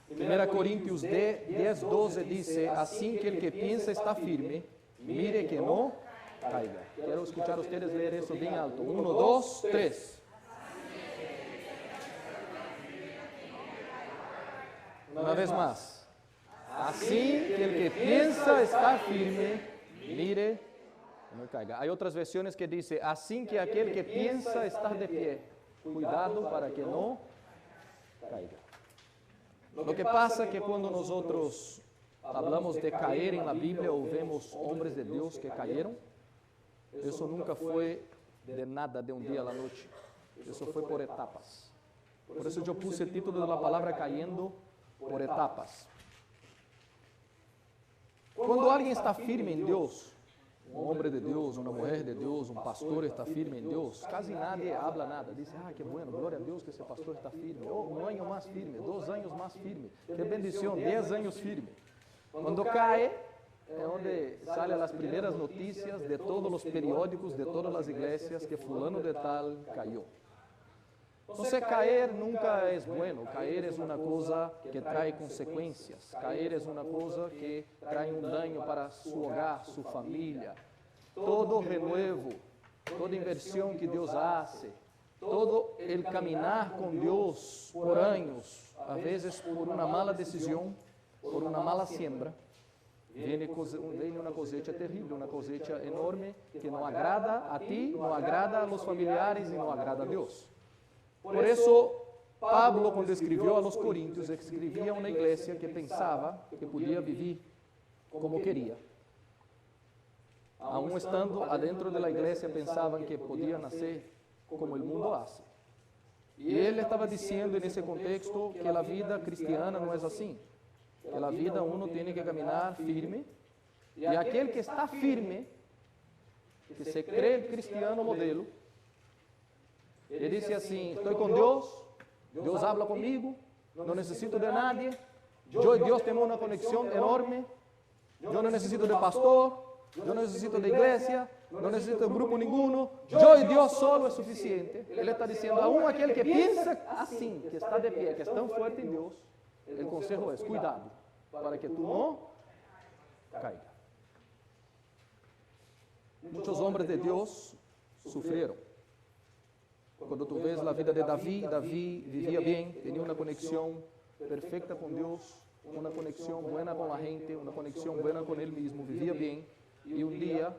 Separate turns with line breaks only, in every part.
1 Corintios 10:12 dice, así que el que piensa está firme, mire que no caiga. Quiero escuchar a ustedes leer eso bien alto. 1, 2, 3. Una vez más. Así que el que piensa estar firme, mire que no caiga. Hay otras versiones que dice, así que aquel que piensa estar de pie, cuidado para que no caiga. Lo que pasa es que cuando nosotros hablamos de caer en la Biblia o vemos hombres de Dios que cayeron, eso nunca fue de nada, de un día a la noche. Eso fue por etapas. Por eso yo puse el título de la palabra cayendo por etapas. Cuando alguien está firme en Dios, un hombre de Dios, una mujer de Dios, un pastor está firme en Dios, casi nadie habla nada. Dice, qué bueno, gloria a Dios que ese pastor está firme. Oh, 1 año más firme, 2 años más firme. Qué bendición, 10 años firme. Cuando cae, es donde salen las primeras noticias de todos los periódicos, de todas las iglesias, que fulano de tal cayó. Entonces caer nunca es bueno, caer es una cosa que trae consecuencias, caer es una cosa que trae un daño para su hogar, su familia. Todo renuevo, toda inversión que Dios hace, todo el caminar con Dios por años, a veces por una mala decisión, por una mala siembra, viene una cosecha terrible, una cosecha enorme que no agrada a ti, no agrada a los familiares y no agrada a Dios. Por eso, Pablo, cuando escribió a los Corintios, escribía a una iglesia que pensaba que podía vivir como quería. Aún estando adentro de la iglesia, pensaban que podían hacer como el mundo hace. Y él estaba diciendo en ese contexto que la vida cristiana no es así. Que la vida uno tiene que caminar firme. Y aquel que está firme, que se cree el cristiano modelo, él dice así, estoy con Dios, Dios habla conmigo, no necesito de nadie, yo y Dios tenemos una conexión enorme, yo no necesito de pastor, yo no necesito de iglesia, no necesito de grupo ninguno, yo y Dios solo es suficiente. Él está diciendo, aún aquel que piensa así, que está de pie, que es tan fuerte en Dios, el consejo es, cuidado, para que tú no caigas. Muchos hombres de Dios sufrieron. Cuando tú ves la vida de David, David vivía bien, tenía una conexión perfecta con Dios, una conexión buena con la gente, una conexión buena con él mismo, vivía bien, y un día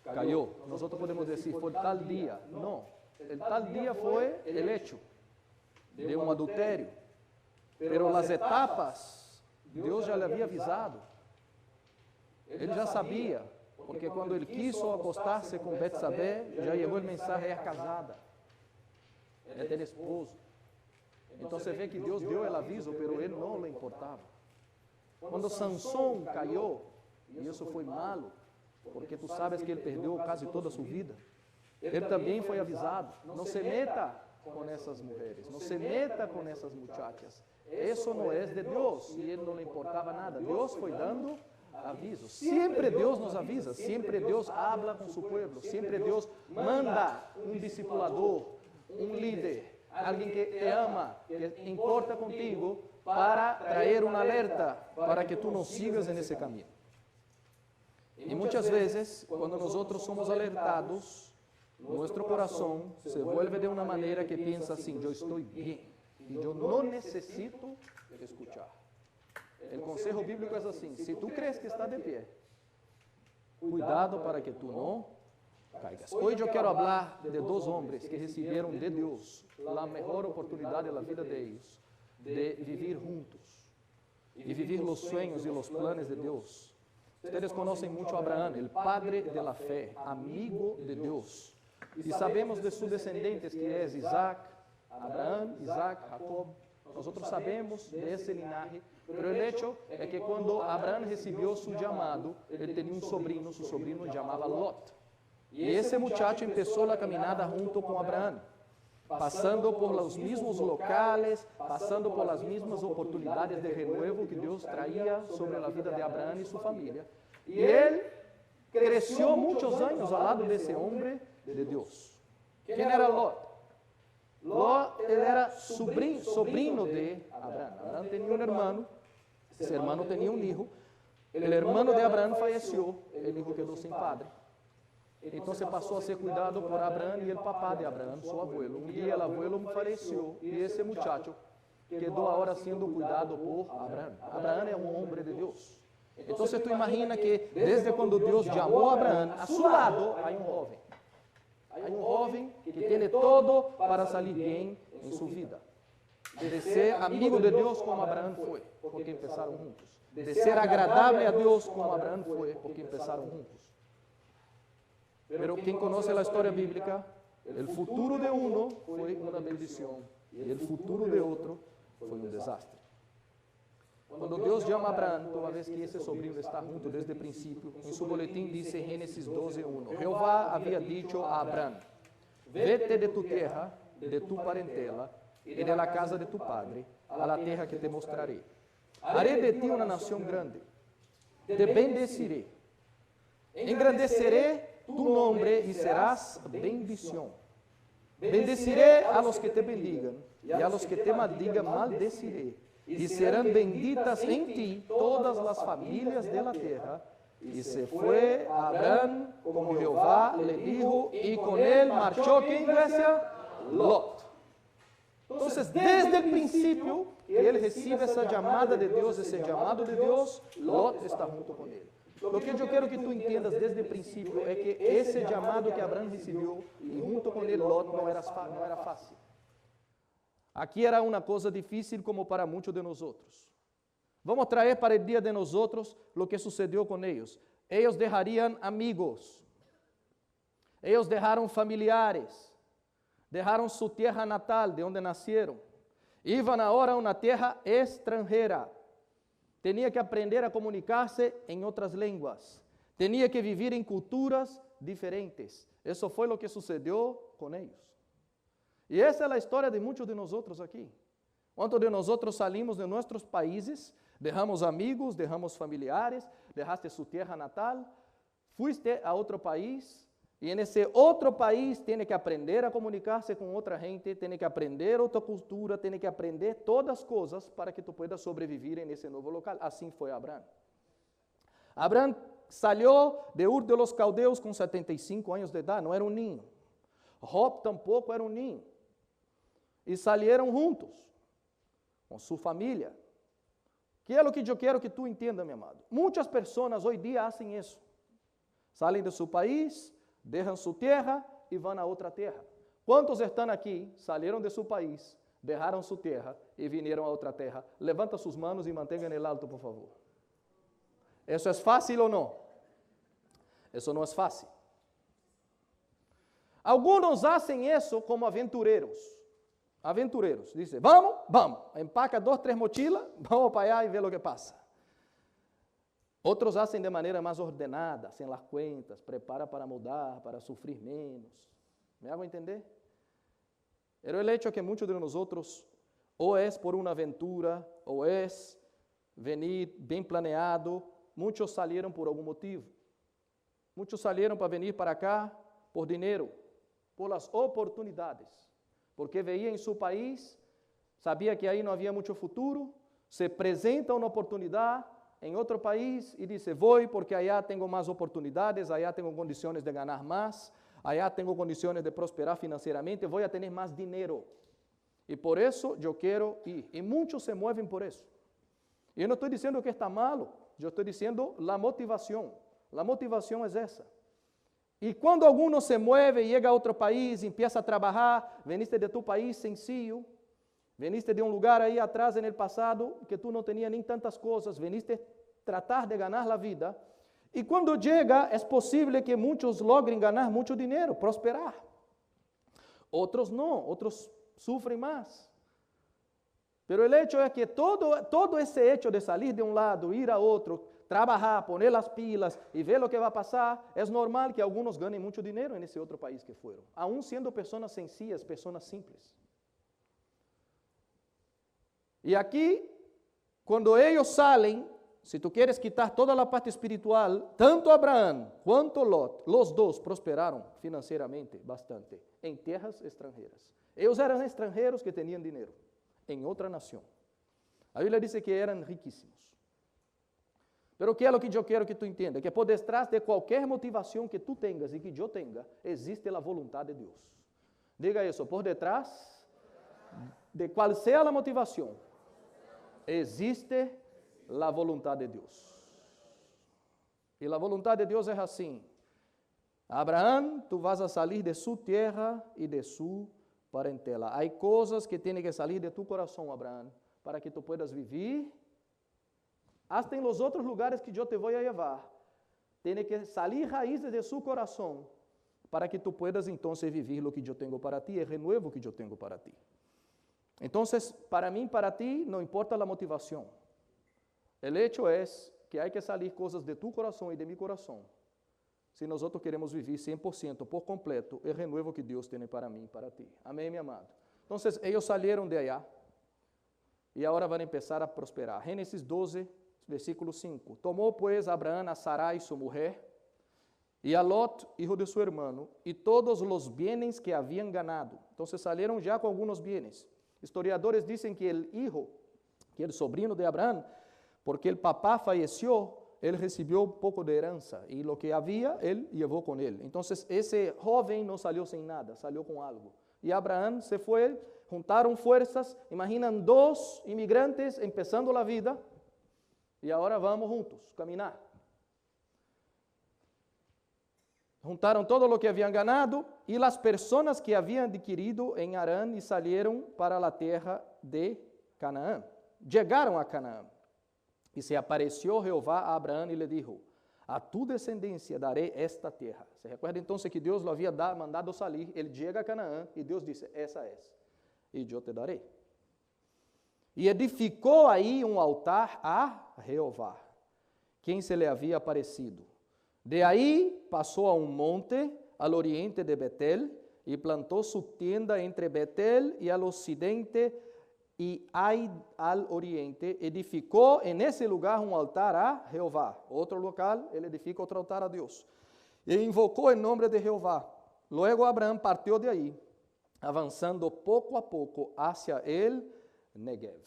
cayó. Nosotros podemos decir, fue tal día. No, el tal día fue el hecho de un adulterio. Pero las etapas, Dios ya le había avisado. Él ya sabía, porque cuando él quiso acostarse con Betsabé, ya llegó el mensaje, es casada. É ter esposo. Então você vê que Deus deu o aviso, pero ele não lhe importava. Quando Sansão caiu, e isso foi malo, porque tu sabes que ele perdeu quase toda a sua vida, ele também foi avisado, não se meta com essas mulheres, não se meta com essas muchachas. Isso não é de Deus, e ele não lhe importava nada. Deus foi dando aviso. Sempre Deus nos avisa, sempre Deus habla com seu povo, sempre Deus manda um discipulador, um líder, alguém que te ama, que importa contigo, para trazer um alerta, para que tu não sigas nesse caminho. E muitas vezes, quando nós somos alertados, nosso coração se vuelve de uma maneira que pensa assim, eu estou bem, e eu não necessito escuchar. O conselho bíblico é assim, se tu crees que está de pé, cuidado para que tu não caigas. Hoje eu quero falar de 2 homens que receberam de Deus a melhor oportunidade na vida deles de viver juntos e viver os sonhos e os planos de Deus. Vocês conhecem muito a Abraão, o padre de la fé, amigo de Deus. E sabemos de seus descendentes que é Isaac, Abraão, Isaac, Jacob. Nós sabemos desse linaje, mas o hecho é que quando Abraão recebeu seu chamado, ele tinha um sobrinho, seu sobrinho chamava Lot. E esse muchacho começou a caminhada junto com Abraão, passando por os mesmos locais, passando por as mesmas oportunidades de renovo que Deus traía sobre a vida de Abraão e sua família. E ele cresceu muitos anos ao lado desse homem de Deus. Quem era Lot? Lot él era sobrino de Abraham. Abraham tenía un hermano, ese hermano tenía un hijo. El hermano de Abraham falleció, el hijo quedó sin padre. Entonces pasó a ser cuidado por Abraham y el papá de Abraham, su abuelo. Un día el abuelo falleció y ese muchacho quedó ahora siendo cuidado por Abraham. Abraham es un hombre de Dios. Entonces tú imaginas que desde cuando Dios llamó a Abraham, a su lado hay un joven. Hay un joven que tiene todo para salir bien en su vida. De ser amigo de Dios como Abraham fue, porque empezaron juntos. De ser agradable a Dios como Abraham fue, porque empezaron juntos. Pero quien conoce la historia bíblica, el futuro de uno fue una bendición y el futuro de otro fue un desastre. Cuando Dios llama a Abraham, toda vez que ese sobrino está junto desde el principio, en su boletín dice Génesis 12:1, Jehová había dicho a Abraham, vete de tu tierra, de tu parentela y de la casa de tu padre, a la tierra que te mostraré. Haré de ti una nación grande, te bendeciré, engrandeceré tu nombre y serás bendición. Bendeciré a los que te bendigan y a los que te maldigan maldeciré. Y serán benditas en ti todas las familias de la tierra. Y se fue Abraham como Jehová le dijo, y con él marchó, ¿qué iglesia? Lot. Entonces, desde el principio que él recibe esa llamada de Dios, ese llamado de Dios, Lot está junto con él. Lo que yo quiero que tú entiendas desde el principio es que ese llamado que Abraham recibió, y junto con él Lot, no era fácil. Aquí era una cosa difícil como para muchos de nosotros. Vamos a traer para el día de nosotros lo que sucedió con ellos. Ellos dejarían amigos. Ellos dejaron familiares. Dejaron su tierra natal, de donde nacieron. Iban ahora a una tierra extranjera. Tenía que aprender a comunicarse en otras lenguas. Tenía que vivir en culturas diferentes. Eso fue lo que sucedió con ellos. Y esa es la historia de muchos de nosotros aquí. ¿Cuántos de nosotros salimos de nuestros países, dejamos amigos, dejamos familiares, dejaste su tierra natal, fuiste a otro país y en ese otro país tiene que aprender a comunicarse con otra gente, tiene que aprender otra cultura, tiene que aprender todas cosas para que tú puedas sobrevivir en ese nuevo local? Así fue Abraham. Abraham salió de Ur de los Caldeos con 75 años de edad, no era un niño. Job tampoco era un niño. Y salieron juntos, con su familia. ¿Qué es lo que yo quiero que tú entiendas, mi amado? Muchas personas hoy día hacen eso. Salen de su país, dejan su tierra y van a otra tierra. ¿Cuántos están aquí, salieron de su país, dejaron su tierra y vinieron a otra tierra? Levanta sus manos y mantengan el alto, por favor. ¿Eso es fácil o no? Eso no es fácil. Algunos hacen eso como aventureros. Aventureros, dice, vamos, empaca 2, 3 mochilas, vamos para allá y ve lo que pasa. Otros hacen de manera más ordenada, hacen las cuentas, prepara para mudar, para sufrir menos. ¿Me hago entender? Pero el hecho es que muchos de nosotros, o es por una aventura, o es venir bien planeado, muchos salieron por algún motivo. Muchos salieron para venir para acá por dinero, por las oportunidades. Porque veía en su país, sabía que ahí no había mucho futuro, se presenta una oportunidad en otro país y dice, voy porque allá tengo más oportunidades, allá tengo condiciones de ganar más, allá tengo condiciones de prosperar financieramente, voy a tener más dinero. Y por eso yo quiero ir. Y muchos se mueven por eso. Y yo no estoy diciendo que está malo, yo estoy diciendo la motivación. La motivación es esa. Y cuando alguno se mueve y llega a otro país, empieza a trabajar, veniste de tu país sencillo, veniste de un lugar ahí atrás en el pasado que tú no tenías ni tantas cosas, veniste tratar de ganar la vida, y cuando llega es posible que muchos logren ganar mucho dinero, prosperar. Otros no, otros sufren más. Pero el hecho es que todo ese hecho de salir de un lado, ir a otro, trabajar, poner las pilas y ver lo que va a pasar, es normal que algunos ganen mucho dinero en ese otro país que fueron, aún siendo personas sencillas, personas simples. Y aquí, cuando ellos salen, si tú quieres quitar toda la parte espiritual, tanto Abraham cuanto Lot, los dos prosperaron financieramente bastante en tierras extranjeras. Ellos eran extranjeros que tenían dinero en otra nación. A Biblia dice que eran riquísimos. Pero que é o que eu quero que tu entenda? Que por detrás de qualquer motivação que tu tenhas e que eu tenha, existe a vontade de Deus. Diga isso, por detrás de qual seja a motivação, existe a vontade de Deus. E a vontade de Deus é assim: Abraão, tu vas a salir de su terra e de su parentela. Há coisas que têm que salir de tu coração, Abraão, para que tu puedas vivir hasta en los otros lugares que yo te voy a llevar. Tiene que salir raíces de su corazón para que tú puedas entonces vivir lo que yo tengo para ti, el renuevo que yo tengo para ti. Entonces, para mí, para ti, no importa la motivación. El hecho es que hay que salir cosas de tu corazón y de mi corazón si nosotros queremos vivir 100% por completo el renuevo que Dios tiene para mí y para ti. Amén, mi amado. Entonces, ellos salieron de allá y ahora van a empezar a prosperar. Génesis 12, versículo 5. Tomou, pues, Abraão a Sarai, su mujer, y a Lot, hijo de su hermano, y todos los bienes que habían ganado. Entonces salieron ya con algunos bienes. Historiadores dicen que el hijo, que el sobrino de Abraão, porque el papá falleció, él recibió un poco de heranza, y lo que había, él llevó con él. Entonces ese joven no salió sin nada, salió con algo. Y Abraão se fue, juntaron fuerzas, imaginan dos inmigrantes empezando la vida, y ahora vamos juntos, caminar. Juntaron todo lo que habían ganado y las personas que habían adquirido en Harán y salieron para la tierra de Canaán. Llegaron a Canaán y se apareció Jehová a Abraão y le dijo: a tu descendencia daré esta tierra. Se recuerda entonces que Dios lo había mandado salir. Él llega a Canaán y Dios dice: esa es, y yo te daré. E edificou aí um altar a Jeová, quem se lhe havia aparecido. De aí passou a um monte al oriente de Betel e plantou sua tienda entre Betel e al ocidente e al oriente. Edificou en esse lugar um altar a Jeová. Outro local, ele edifica outro altar a Deus. E invocou em nome de Jeová. Luego Abraão partiu de aí, avançando pouco a pouco hacia el Negev.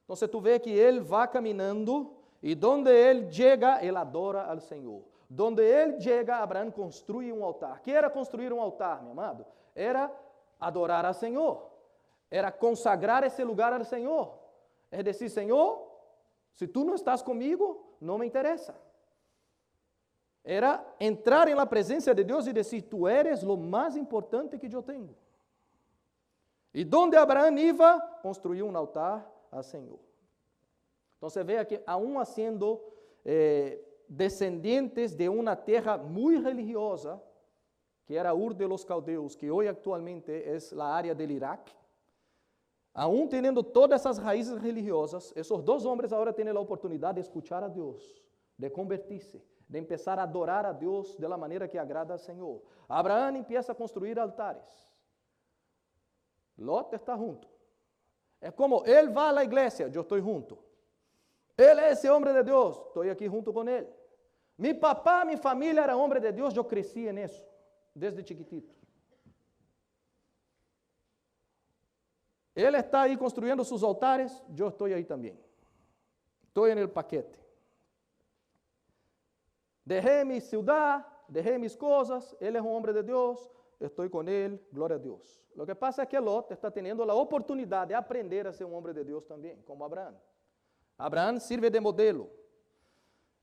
Então, tu vê que ele vai caminhando e donde ele chega, ele adora ao Senhor. Donde ele chega, Abraão construi um altar. Que era construir um altar, meu amado? Era adorar ao Senhor. Era consagrar esse lugar ao Senhor. É dizer: Senhor, se tu não estás comigo, não me interessa. Era entrar na presença de Deus e dizer: tu eres o mais importante que eu tenho. E donde Abraão iba, construiu um altar al Senhor. Então você vê que aún sendo descendientes de uma terra muito religiosa, que era Ur de los Caldeus, que hoje actualmente é a área del Irak, aún tendo todas essas raízes religiosas, esses dois homens agora têm a oportunidade de escuchar a Deus, de convertir-se, de empezar a adorar a Deus de la maneira que agrada ao Senhor. Abraão empieza a construir altares. Lot está junto. É como ele vai à igreja, eu estou junto. Ele é esse homem de Deus, estou aqui junto com ele. Mi papá, minha família era homem de Deus, eu cresci nisso, desde chiquitito. Ele está aí construindo seus altares, eu estou aí também. Estou no paquete. Dejé mi ciudad, dejé mis coisas, ele é um homem de Deus, estou com ele, glória a Deus. O que passa é que Lot está tendo a oportunidade de aprender a ser um homem de Deus também, como Abraão. Abraão sirve de modelo.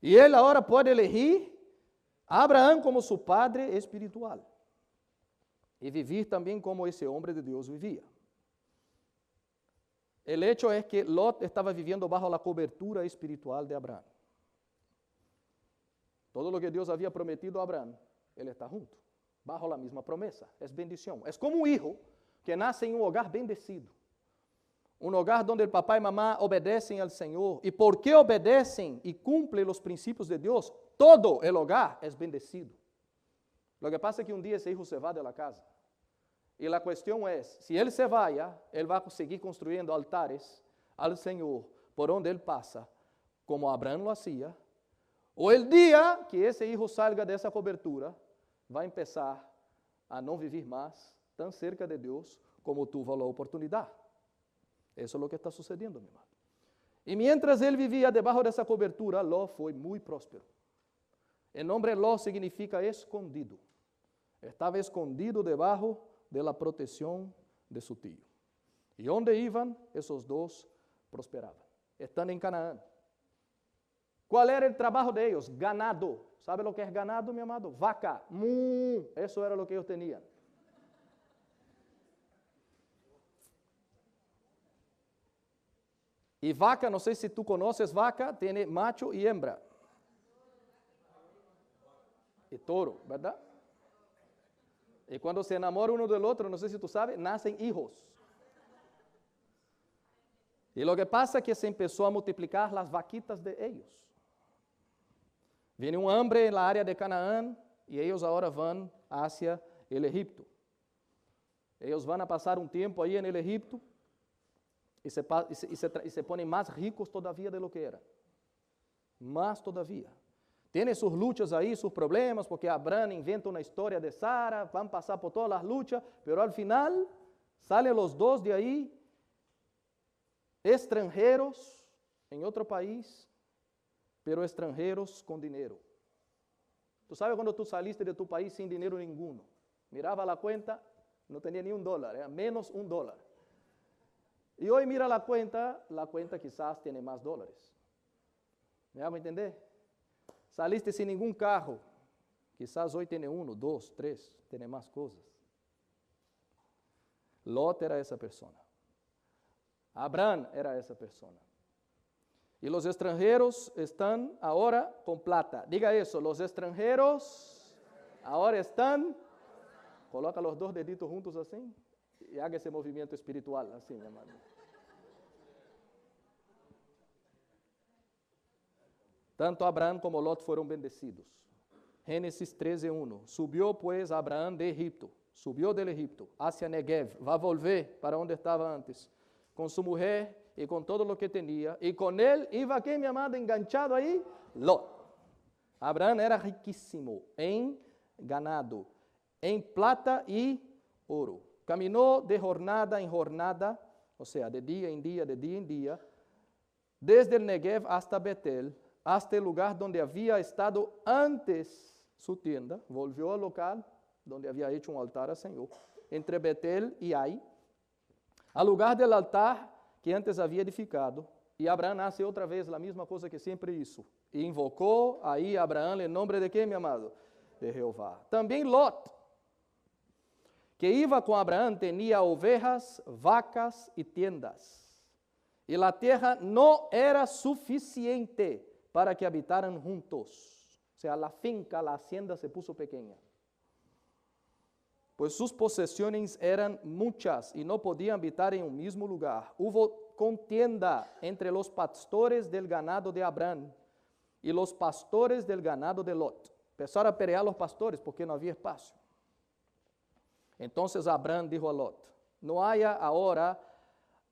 E ele agora pode elegir Abraão como seu padre espiritual. E viver também como esse homem de Deus vivia. O hecho é que Lot estava vivendo bajo a cobertura espiritual de Abraão. Todo o que Deus havia prometido a Abraão, ele está junto, bajo a mesma promessa. É bendição. É como um filho que nasce em um hogar bendecido. Um hogar onde o papai e mamá obedecem ao Senhor. E porque obedecem e cumprem os princípios de Deus, todo o hogar é bendecido. O que passa é que um dia esse filho se vai da casa. E a questão é, se ele se vai, ele vai seguir construindo altares ao Senhor, por onde ele passa, como Abraão lo hacía, ou o dia que esse filho salga dessa cobertura, vai começar a não viver mais tão cerca de Deus, como tuvo la oportunidad. Eso es lo que está sucediendo, mi hermano. Y mientras él vivía debajo de esa cobertura, Lot fue muy próspero. El nombre Lot significa escondido. Estaba escondido debajo de la protección de su tío. Y donde iban, esos dos prosperaban. Están en Canaán. ¿Cuál era el trabajo de ellos? Ganado. ¿Sabe lo que es ganado, mi amado? Vaca. Eso era lo que ellos tenían. Y vaca, no sé si tú conoces vaca, tiene macho y hembra. Y toro, ¿verdad? Y cuando se enamora uno del otro, no sé si tú sabes, nacen hijos. Y lo que pasa es que se empezó a multiplicar las vaquitas de ellos. Viene un hambre en la área de Canaán y ellos ahora van hacia el Egipto. Ellos van a pasar un tiempo ahí en el Egipto y se ponen más ricos todavía de lo que eran. Más todavía. Tiene sus luchas ahí, sus problemas, porque Abraham inventa una historia de Sara, van a pasar por todas las luchas, pero al final salen los dos de ahí, extranjeros en otro país, pero extranjeros con dinero. Tú sabes cuando tú saliste de tu país sin dinero ninguno, miraba la cuenta, no tenía ni $1, era menos $1. Y hoy mira la cuenta quizás tiene más dólares. ¿Me hago entender? Saliste sin ningún carro, quizás hoy tiene 1, 2, 3, tiene más cosas. Lot era esa persona. Abraham era esa persona. Y los extranjeros están ahora con plata. Diga eso, los extranjeros ahora están. Coloca los dos deditos juntos así y haga ese movimiento espiritual así, mi hermano. Tanto Abraham como Lot fueron bendecidos. Génesis 13:1. Subió pues Abraham de Egipto, subió del Egipto hacia Negev, va a volver para donde estaba antes, con su mujer y con todo lo que tenía, y con él iba aquí, mi amado, enganchado ahí, Lot. Abraham era riquísimo en ganado, en plata y oro. Caminó de jornada en jornada, o sea, de día en día, desde el Negev hasta Betel, hasta el lugar donde había estado antes su tienda, volvió al local donde había hecho un altar al Señor, entre Betel y Ai, al lugar del altar que antes había edificado, y Abraham hace otra vez la misma cosa que siempre hizo, e invocó ahí a Abraham en nombre de ¿qué, mi amado? De Jehová. También Lot, que iba con Abraham, tenía ovejas, vacas y tiendas, y la tierra no era suficiente para que habitaran juntos. O sea, la finca, la hacienda se puso pequeña. Pues sus posesiones eran muchas y no podían habitar en un mismo lugar. Hubo contienda entre los pastores del ganado de Abraham y los pastores del ganado de Lot. Empezaron a pelear los pastores porque no había espacio. Entonces Abraham dijo a Lot, no haya ahora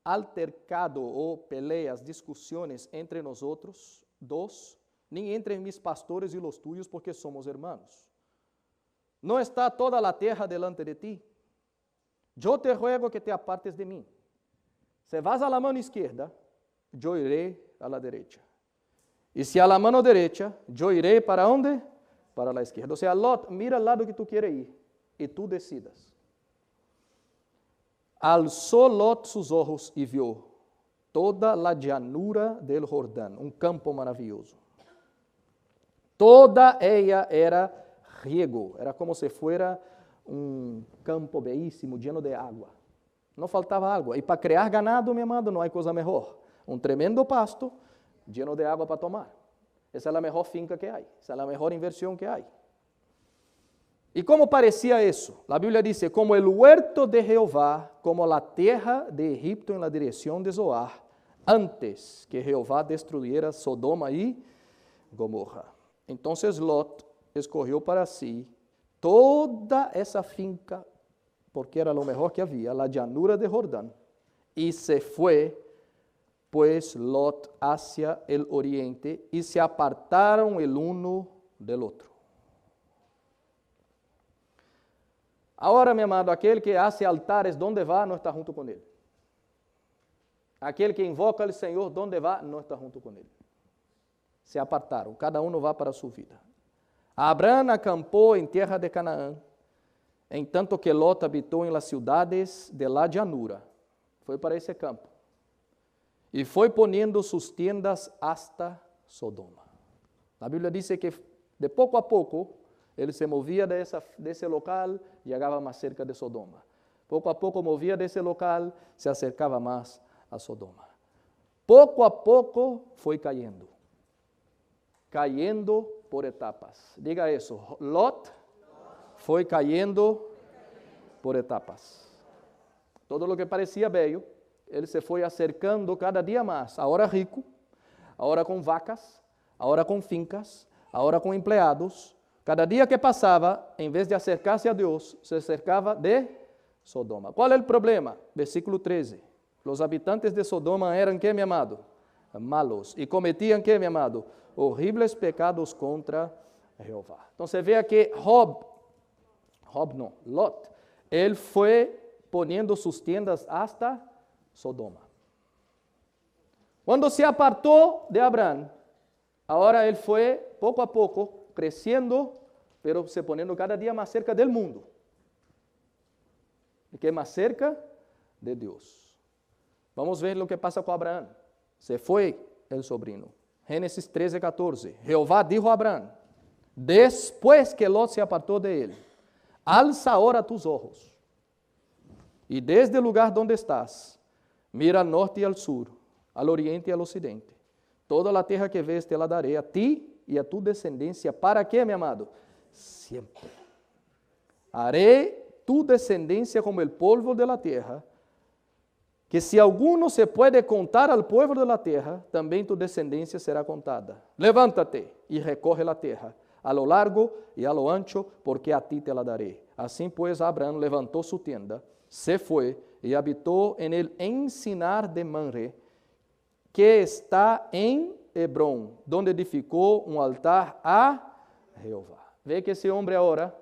altercado o peleas, discusiones entre nosotros dos, ni entre mis pastores y los tuyos, porque somos hermanos. ¿No está toda la tierra delante de ti? Yo te ruego que te apartes de mí. Si vas a la mano izquierda, yo iré a la derecha. Y si a la mano derecha, yo iré ¿para dónde? Para la izquierda. O sea, Lot, mira al lado que tú quieres ir y tú decidas. Alzó Lot sus ojos y vio toda la llanura del Jordán, un campo maravilloso. Toda ella era riego, era como si fuera un campo bellísimo, lleno de agua. No faltaba agua. Y para criar ganado, mi amado, no hay cosa mejor. Un tremendo pasto, lleno de agua para tomar. Esa es la mejor finca que hay, esa es la mejor inversión que hay. ¿Y cómo parecía eso? La Biblia dice, como el huerto de Jehová, como la tierra de Egipto en la dirección de Zoar, antes que Jehová destruyera Sodoma y Gomorra. Entonces Lot escogió para sí toda esa finca, porque era lo mejor que había, la llanura de Jordán, y se fue, pues, Lot hacia el oriente, y se apartaron el uno del otro. Agora, meu amado, aquele que hace altares donde va, não está junto com ele. Aquele que invoca o Senhor donde va, não está junto com ele. Se apartaram, cada um vai para a sua vida. Abrão acampou em terra de Canaã, entanto que Lot habitou em las ciudades de la llanura. Foi para esse campo. E foi poniendo sus tiendas hasta Sodoma. A Bíblia diz que de pouco a pouco ele se movia desse local, chegava mais cerca de Sodoma. Pouco a pouco movia desse local, se acercava mais a Sodoma. Pouco a pouco foi caindo. Caindo por etapas. Diga isso. Lot foi caindo por etapas. Todo o que parecia bello, ele se foi acercando cada dia mais. Agora rico, agora com vacas, agora com fincas, agora com empregados. Cada dia que passava, em vez de acercar-se a Deus, se acercava de Sodoma. Qual é o problema? Versículo 13. Os habitantes de Sodoma eram, ¿qué, mi amado? Malos. E cometiam, ¿qué, mi amado? Horribles pecados contra Jehová. Então, você vê aqui Lot, ele foi poniendo sus tiendas hasta Sodoma. Quando se apartou de Abrão, agora ele foi, pouco a pouco, crescendo, pero se poniendo cada dia mais cerca del mundo. E que mais cerca de Deus. Vamos ver o que passa com Abraão. Se foi el sobrino. Gênesis 13, 14. Jehová dijo a Abrão, después que Lot se apartou de ele, alza ahora tus ojos, e desde o lugar donde estás, mira al norte e al sur, al oriente e al occidente. Toda a terra que ves te la daré a ti e a tu descendência. ¿Para qué, mi amado? Siempre. Haré tu descendência como el polvo de la tierra, que si alguno se puede contar al pueblo de la tierra, também tu descendência será contada. Levántate y recorre la tierra, a lo largo y a lo ancho, porque a ti te la daré. Assim, pues, Abrão levantou su tienda, se foi e habitou en el encinar de Mamre, que está em Hebrón, donde edificou um altar a Jehová. Vê que esse homem agora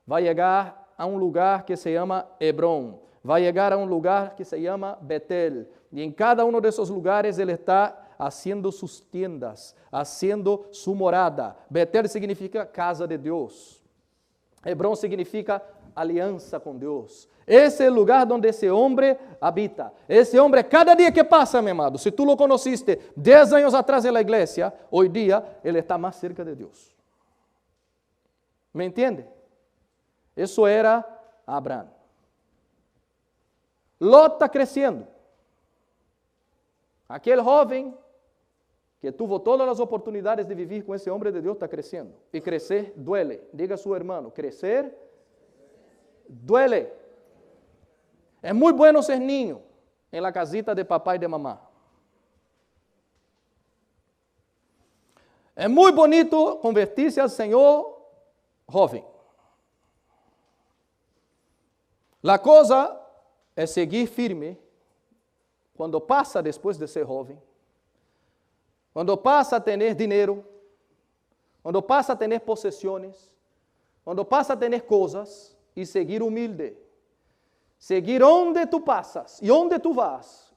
vai chegar a um lugar que se chama Hebrón, vai chegar a um lugar que se chama Betel, e em cada um desses lugares ele está haciendo sus tiendas, haciendo su morada. Betel significa casa de Deus. Hebrón significa aliança com Deus. Esse é o lugar onde esse homem habita. Esse homem, cada dia que passa, meu amado, se tu lo conociste 10 anos atrás na igreja, hoje dia ele está mais cerca de Deus. ¿Me entende? Isso era Abrão. Lot está crescendo. Aquele jovem que tuvo todas as oportunidades de viver com esse homem de Deus está crescendo. E crescer duele. Diga a seu irmão, crescer duele. É muito bueno ser niño em la casita de papá e de mamá. É muito bonito convertir-se ao Senhor jovem. La cosa é seguir firme quando passa depois de ser jovem, quando passa a ter dinheiro, quando passa a ter possessões, quando passa a ter coisas, e seguir humilde. Seguir onde tu passas e onde tu vas,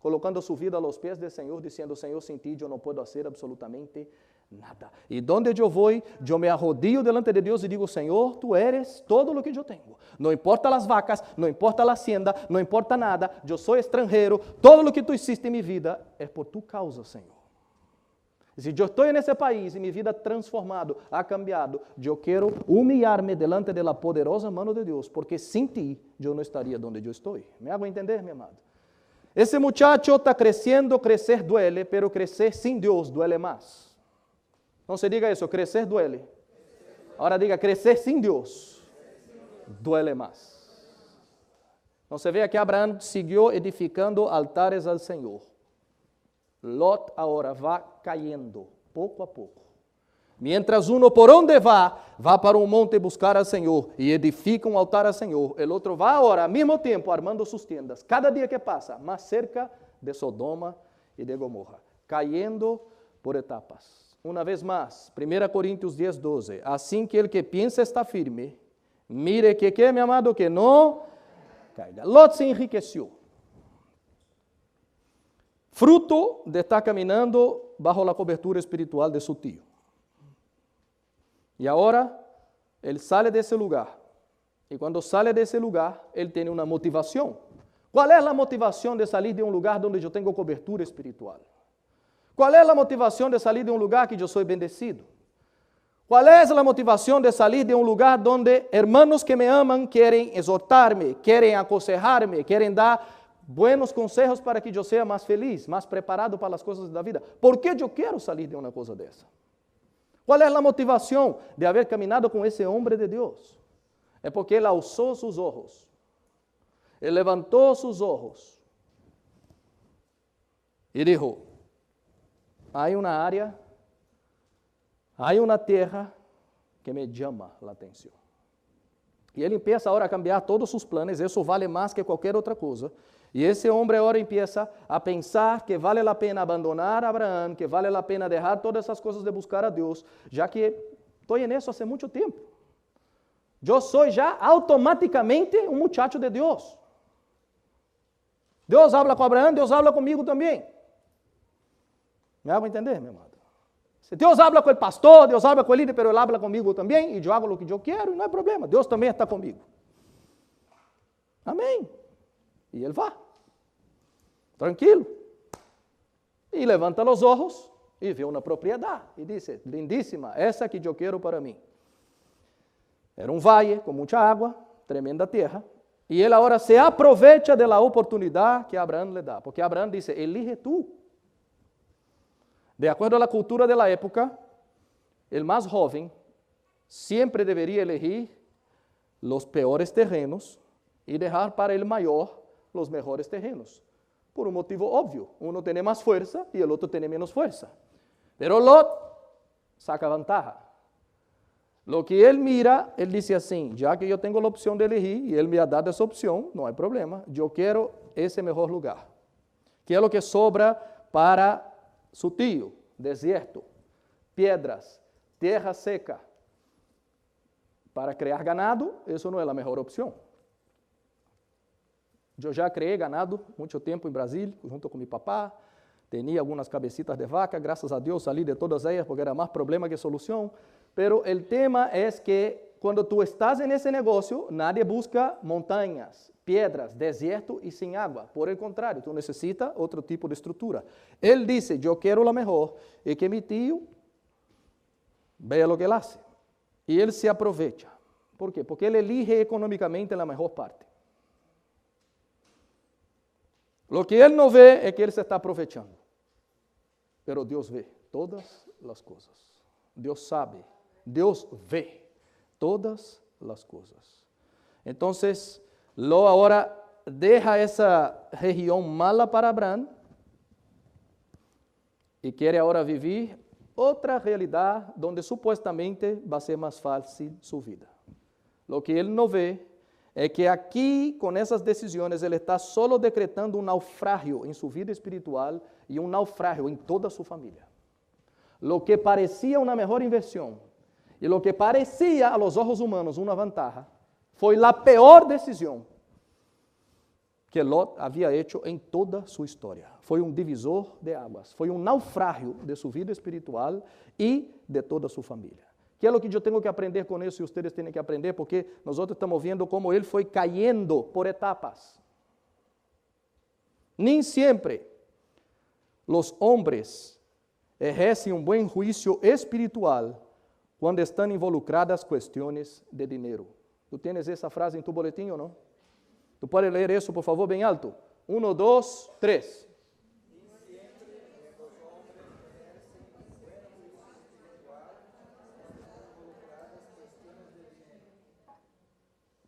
colocando sua vida aos pés do Senhor, dizendo, Senhor, sem ti eu não posso fazer absolutamente nada. E donde eu vou, eu me arrodillo delante de Deus e digo, Senhor, tu eres todo o que eu tenho. Não importa as vacas, não importa a hacienda, não importa nada, eu sou estrangeiro, todo o que tu hiciste em minha vida é por tu causa, Senhor. Se eu estou nesse país e minha vida transformado, ha cambiado, eu quero humilhar-me delante da poderosa mão de Deus, porque sem ti eu não estaria onde eu estou. Me hago entender, meu amado? Esse muchacho está crescendo, crescer duele, pero crescer sem Deus duele mais. Não se diga isso, crescer duele. Agora diga, crescer sem Deus duele mais. Então você vê que Abraão seguiu edificando altares ao Senhor. Lot agora vai caindo, pouco a pouco. Mientras uno por onde va para um monte buscar ao Senhor e edifica um altar ao Senhor. O outro vai agora, ao mesmo tempo, armando suas tendas. Cada dia que passa, mais cerca de Sodoma e de Gomorra. Caindo por etapas. Uma vez mais, 1 Coríntios 10, 12. Assim que el que piensa está firme, Mire que, mi amado, que no caiga. Lot se enriqueció. Fruto de estar caminando bajo la cobertura espiritual de su tío. Y ahora, él sale de ese lugar. Y cuando sale de ese lugar, él tiene una motivación. ¿Cuál es la motivación de salir de un lugar donde yo tengo cobertura espiritual? ¿Cuál es la motivación de salir de un lugar que yo soy bendecido? ¿Cuál es la motivación de salir de un lugar donde hermanos que me aman quieren exhortarme, quieren aconsejarme, quieren dar buenos consejos para que yo sea más feliz, más preparado para las cosas de la vida? ¿Por qué yo quiero salir de una cosa de esa? ¿Cuál es la motivación de haber caminado con ese hombre de Dios? Es porque él alzó sus ojos, él levantó sus ojos y dijo, hay una área, hay una tierra que me llama la atención. Y él empieza ahora a cambiar todos sus planes, eso vale más que cualquier otra cosa. Y ese hombre ahora empieza a pensar que vale la pena abandonar a Abraham, que vale la pena dejar todas esas cosas de buscar a Dios, ya que estoy en eso hace mucho tiempo. Yo soy ya automáticamente un muchacho de Dios. Dios habla con Abraham, Dios habla conmigo también. ¿Me hago entender, mi amado? Si Dios habla con el pastor, Dios habla con el líder, pero Él habla conmigo también y yo hago lo que yo quiero y no hay problema. Dios también está conmigo. Amén. Y Él va. Tranquilo. Y levanta los ojos y ve una propiedad y dice, lindísima, esa que yo quiero para mí. Era un valle con mucha agua, tremenda tierra, y él ahora se aprovecha de la oportunidad que Abraham le da, porque Abraham dice, elige tú. De acuerdo a la cultura de la época, el más joven siempre debería elegir los peores terrenos y dejar para el mayor los mejores terrenos. Por un motivo obvio, uno tiene más fuerza y el otro tiene menos fuerza. Pero Lot saca ventaja. Lo que él mira, él dice así, ya que yo tengo la opción de elegir y él me ha dado esa opción, no hay problema, yo quiero ese mejor lugar. ¿Qué es lo que sobra para su tío? Desierto, piedras, tierra seca. Para criar ganado, eso no es la mejor opción. Yo ya crié ganado mucho tiempo en Brasil, junto con mi papá. Tenía algunas cabecitas de vaca, gracias a Dios salí de todas ellas porque era más problema que solución. Pero el tema es que cuando tú estás en ese negocio, nadie busca montañas, piedras, desierto y sin agua. Por el contrario, tú necesitas otro tipo de estructura. Él dice, yo quiero la mejor, y que mi tío vea lo que él hace. Y él se aprovecha. ¿Por qué? Porque él elige económicamente la mejor parte. Lo que él no ve es que él se está aprovechando. Pero Dios ve todas las cosas. Dios sabe. Dios ve todas las cosas. Entonces, Lot ahora deja esa región mala para Abraham y quiere ahora vivir otra realidad donde supuestamente va a ser más fácil su vida. Lo que él no ve es que aquí, con esas decisiones, él está solo decretando un naufragio en su vida espiritual y un naufragio en toda su familia. Lo que parecía una mejor inversión y lo que parecía a los ojos humanos una ventaja, fue la peor decisión que Lot había hecho en toda su historia. Fue un divisor de aguas, fue un naufragio de su vida espiritual y de toda su familia. ¿Qué es lo que yo tengo que aprender con eso y ustedes tienen que aprender? Porque nosotros estamos viendo cómo él fue cayendo por etapas. Ni siempre los hombres ejercem um bom juízo espiritual quando estão involucradas questões de dinheiro. Tu tens essa frase em tu boletim ou não? Tu pode ler isso, por favor, bem alto? 1, 2, 3.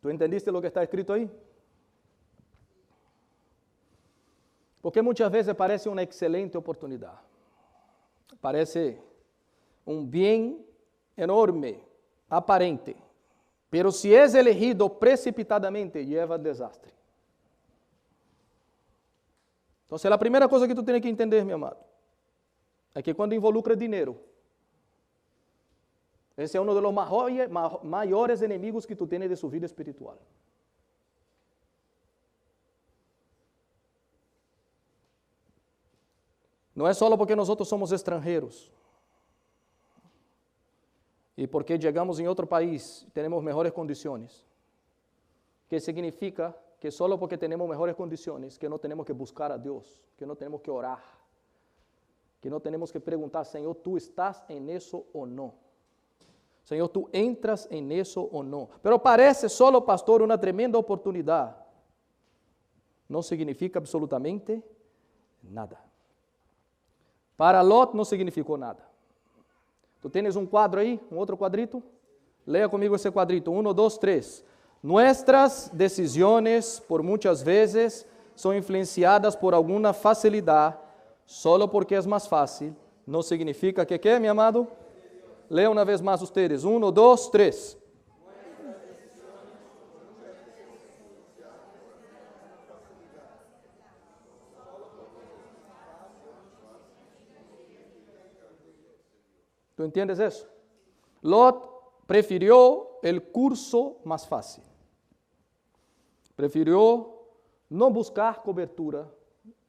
Tu entendiste o que está escrito aí? Porque muitas vezes parece uma excelente oportunidade. Parece um bem enorme, aparente. Pero se é elegido precipitadamente, leva a desastre. Então, a primeira coisa que tu tens que entender, meu amado, é que quando involucra dinheiro, Ese es uno de los mayores enemigos que tú tienes de su vida espiritual. No es solo porque nosotros somos extranjeros y porque llegamos en otro país tenemos mejores condiciones, que significa que solo porque tenemos mejores condiciones que no tenemos que buscar a Dios, que no tenemos que orar, que no tenemos que preguntar, Señor, ¿tú estás en eso o no? Señor, ¿tú entras en eso o no? Pero parece solo, pastor, una tremenda oportunidad. No significa absolutamente nada. Para Lot no significó nada. ¿Tú tienes un cuadro ahí? ¿Un otro cuadrito? Lea conmigo ese cuadrito. 1, 2, 3. Nuestras decisiones por muchas veces son influenciadas por alguna facilidad. Solo porque es más fácil, no significa que, ¿qué, mi amado? Lea una vez más ustedes. 1, 2, 3. ¿Tú entiendes eso? Lot prefirió el curso más fácil. Prefirió no buscar cobertura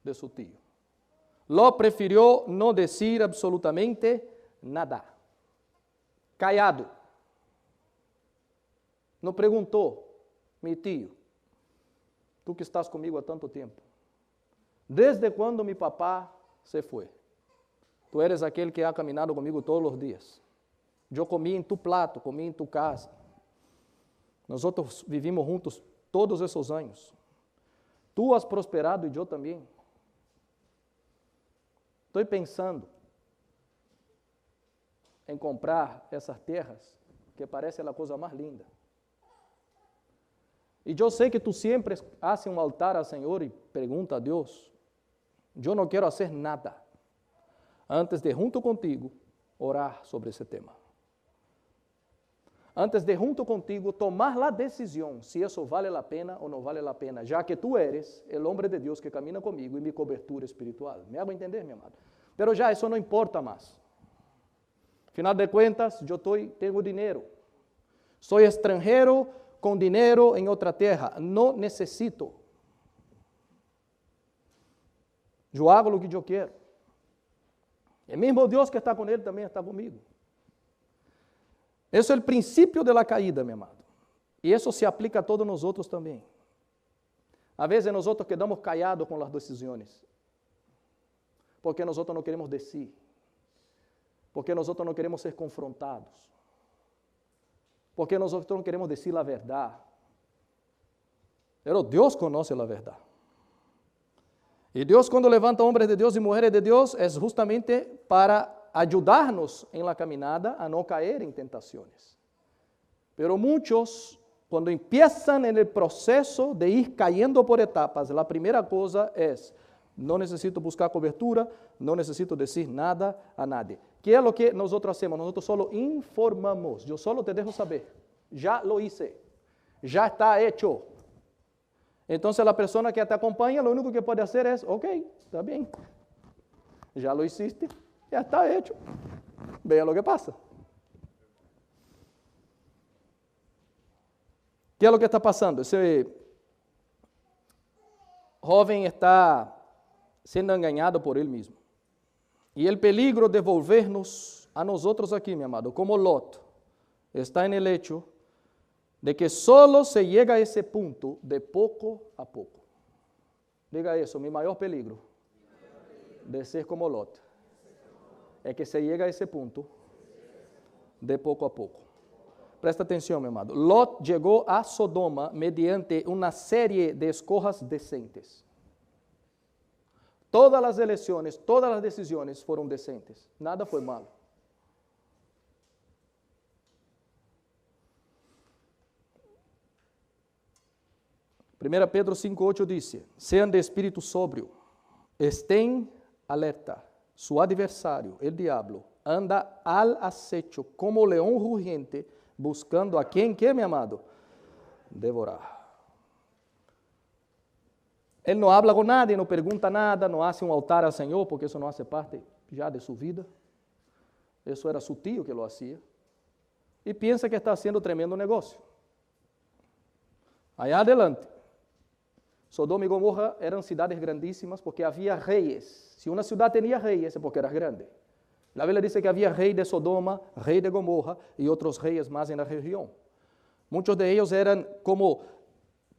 de su tío. Lot prefirió no decir absolutamente nada. Callado. No preguntou, mi tío, tú que estás conmigo há tanto tiempo, ¿desde cuando mi papá se fue? Tú eres aquel que ha caminado conmigo todos los días. Yo comí en tu plato, comí en tu casa. Nosotros vivimos juntos todos esos años. Tú has prosperado y yo también. Estoy pensando en comprar esas tierras, que parece la cosa más linda. Y yo sé que tú siempre haces un altar al Señor y pregunta a Dios. Yo no quiero hacer nada antes de, junto contigo, orar sobre ese tema. Antes de, junto contigo, tomar la decisión si eso vale la pena o no vale la pena, ya que tú eres el hombre de Dios que camina conmigo y mi cobertura espiritual. ¿Me hago entender, mi amado? Pero ya eso no importa más. Final de cuentas, yo tengo dinero. Soy extranjero con dinero en otra tierra. No necesito. Yo hago lo que yo quiero. El mismo Dios que está con él también está conmigo. Eso es el principio de la caída, mi amado. Y eso se aplica a todos nosotros también. A veces nosotros quedamos callados con las decisiones. Porque nosotros no queremos decir. Porque nosotros no queremos ser confrontados. Porque nosotros no queremos decir la verdad. Pero Dios conoce la verdad. Y Dios, cuando levanta hombres de Dios y mujeres de Dios, es justamente para ayudarnos en la caminada a no caer en tentaciones. Pero muchos, cuando empiezan en el proceso de ir cayendo por etapas, la primera cosa es, no necesito buscar cobertura, no necesito decir nada a nadie. ¿Qué es lo que nosotros hacemos? Nosotros solo informamos. Yo solo te dejo saber. Ya lo hice. Ya está hecho. Entonces la persona que te acompaña, lo único que puede hacer es, ok, está bien. Ya lo hiciste, ya está hecho. Vea lo que pasa. ¿Qué es lo que está pasando? Ese joven está sendo engañado por él mismo. Y el peligro de volvernos a nosotros aquí, mi amado, como Lot, está en el hecho de que solo se llega a ese punto de poco a poco. Diga eso, mi mayor peligro de ser como Lot es que se llega a ese punto de poco a poco. Presta atención, mi amado. Lot llegó a Sodoma mediante una serie de escojas decentes. Todas las elecciones, todas las decisiones fueron decentes. Nada fue malo. Primera Pedro 5:8 dice, sean de espíritu sobrio, estén alerta. Su adversario, el diablo, anda al acecho como león rugiente, buscando a quien, ¿qué, mi amado? Devorar. Él no habla con nadie, no pregunta nada, no hace un altar al Señor, porque eso no hace parte ya de su vida. Eso era su tío que lo hacía. y piensa que está haciendo tremendo negocio. Allá adelante, Sodoma y Gomorra eran ciudades grandísimas porque había reyes. Si una ciudad tenía reyes es porque era grande. La Biblia dice que había rey de Sodoma, rey de Gomorra y otros reyes más en la región. Muchos de ellos eran como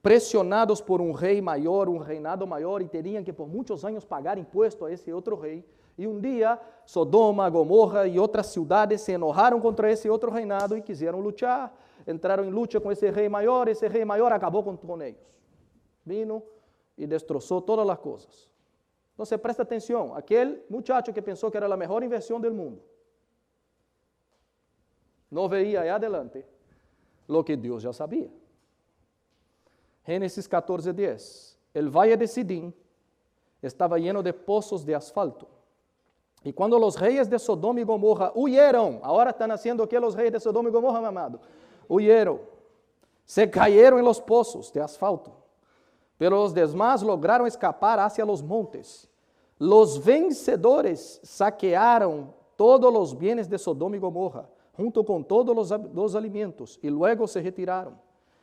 presionados por un rey mayor, un reinado mayor, y tenían que por muchos años pagar impuesto a ese otro rey. Y un día Sodoma, Gomorra y otras ciudades se enojaron contra ese otro reinado y quisieron luchar. Entraron en lucha con ese rey mayor acabó con ellos. Vino y destrozó todas las cosas. Entonces presta atención, aquel muchacho que pensó que era la mejor inversión del mundo, no veía allá adelante lo que Dios ya sabía. Génesis 14:10. El valle de Sidín estaba lleno de pozos de asfalto. Y cuando los reyes de Sodoma y Gomorra huyeron, ahora están haciendo que los reyes de Sodoma y Gomorra, mi amado, huyeron, se cayeron en los pozos de asfalto. Pero los demás lograron escapar hacia los montes. Los vencedores saquearon todos los bienes de Sodoma y Gomorra, junto con todos los alimentos, y luego se retiraron.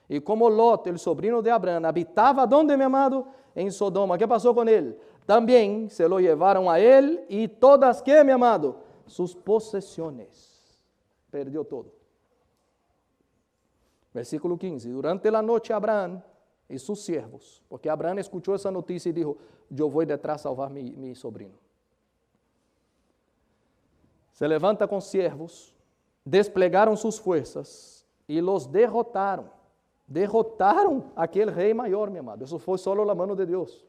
Y como Lot, el sobrino de Abraham, habitaba, ¿dónde, mi amado? En Sodoma. ¿Qué pasó con él? También se lo llevaron a él y todas, ¿qué, mi amado? Sus posesiones. Perdió todo. Versículo 15. Durante la noche Abraham y sus siervos, porque Abraham escuchó esa noticia y dijo, yo voy detrás a salvar mi sobrino. Se levanta con siervos, desplegaron sus fuerzas y los derrotaron. Derrotaron a aquel rey mayor, mi amado. Eso fue solo la mano de Dios.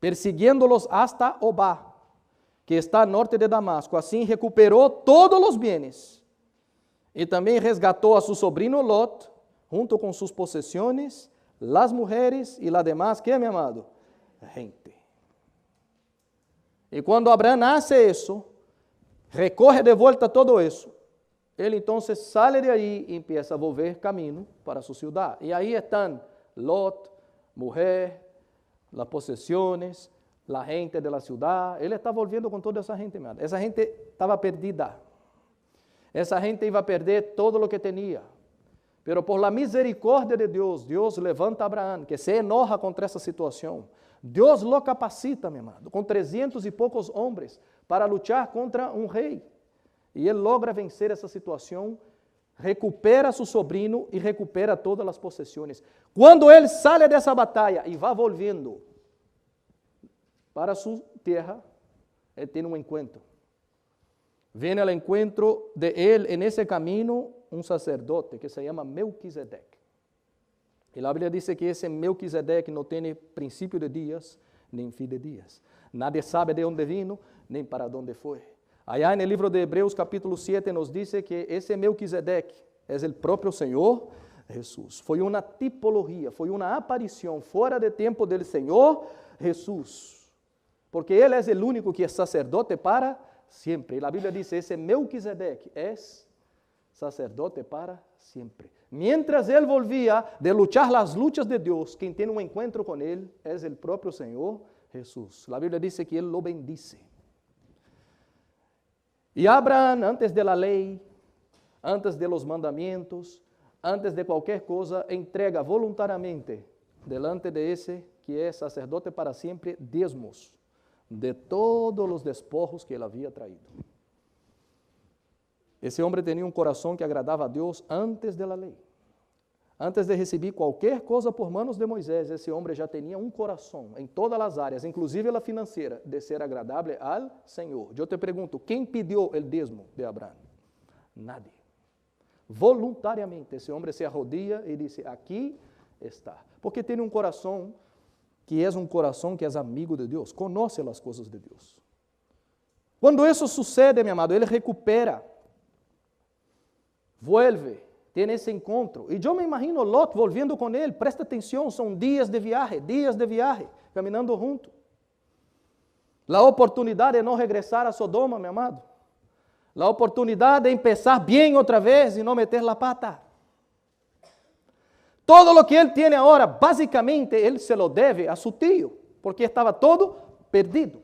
Persiguiéndolos hasta Obá, que está al norte de Damasco. Así recuperó todos los bienes y también resgató a su sobrino Lot, junto con sus posesiones, las mujeres y la demás, ¿qué, mi amado? Gente. Y cuando Abraham hace eso, recoge de vuelta todo eso, él entonces sale de ahí y empieza a volver camino para su ciudad. Y ahí están Lot, mujer, las posesiones, la gente de la ciudad. Él está volviendo con toda esa gente, mi amado. Esa gente estaba perdida. Esa gente iba a perder todo lo que tenía. Pero por la misericordia de Dios, Dios levanta a Abraham, que se enoja contra esa situación. Dios lo capacita, mi amado, con 300 y pocos hombres para luchar contra un rey. Y él logra vencer esa situación, recupera a su sobrino y recupera todas las posesiones. Cuando él sale de esa batalla y va volviendo para su tierra, él tiene un encuentro. Viene al encuentro de él en ese camino un sacerdote que se llama Melquisedec. Y la Biblia dice que ese Melquisedec no tiene principio de días ni fin de días. Nadie sabe de dónde vino ni para dónde fue. Allá en el libro de Hebreos capítulo 7 nos dice que ese Melquisedec es el propio Señor Jesús. Fue una tipología, fue una aparición fuera de tiempo del Señor Jesús. Porque Él es el único que es sacerdote para siempre. Y la Biblia dice, ese Melquisedec es sacerdote para siempre. Mientras Él volvía de luchar las luchas de Dios, quien tiene un encuentro con Él es el propio Señor Jesús. La Biblia dice que Él lo bendice. Y Abraham, antes de la ley, antes de los mandamientos, antes de cualquier cosa, entrega voluntariamente delante de ese que es sacerdote para siempre, diezmos de todos los despojos que él había traído. Ese hombre tenía un corazón que agradaba a Dios antes de la ley. Antes de recibir cualquier cosa por manos de Moisés, esse homem já tinha um coração em todas as áreas, inclusive a financeira, de ser agradável ao Senhor. Eu te pergunto, quem pediu o dízimo de Abraão? Nadie. Voluntariamente, esse homem se arrodilla e disse, aqui está. Porque tem um coração que é amigo de Deus, conhece as coisas de Deus. Quando isso sucede, meu amado, ele recupera, vuelve, tem esse encontro. E eu me imagino Lot volviendo com ele, presta atenção, são dias de viagem, caminhando junto. A oportunidade de não regressar a Sodoma, meu amado. A oportunidade de começar bem outra vez e não meter la pata. Todo o que ele tem agora, basicamente, ele se lo deve a su tio, porque estava todo perdido.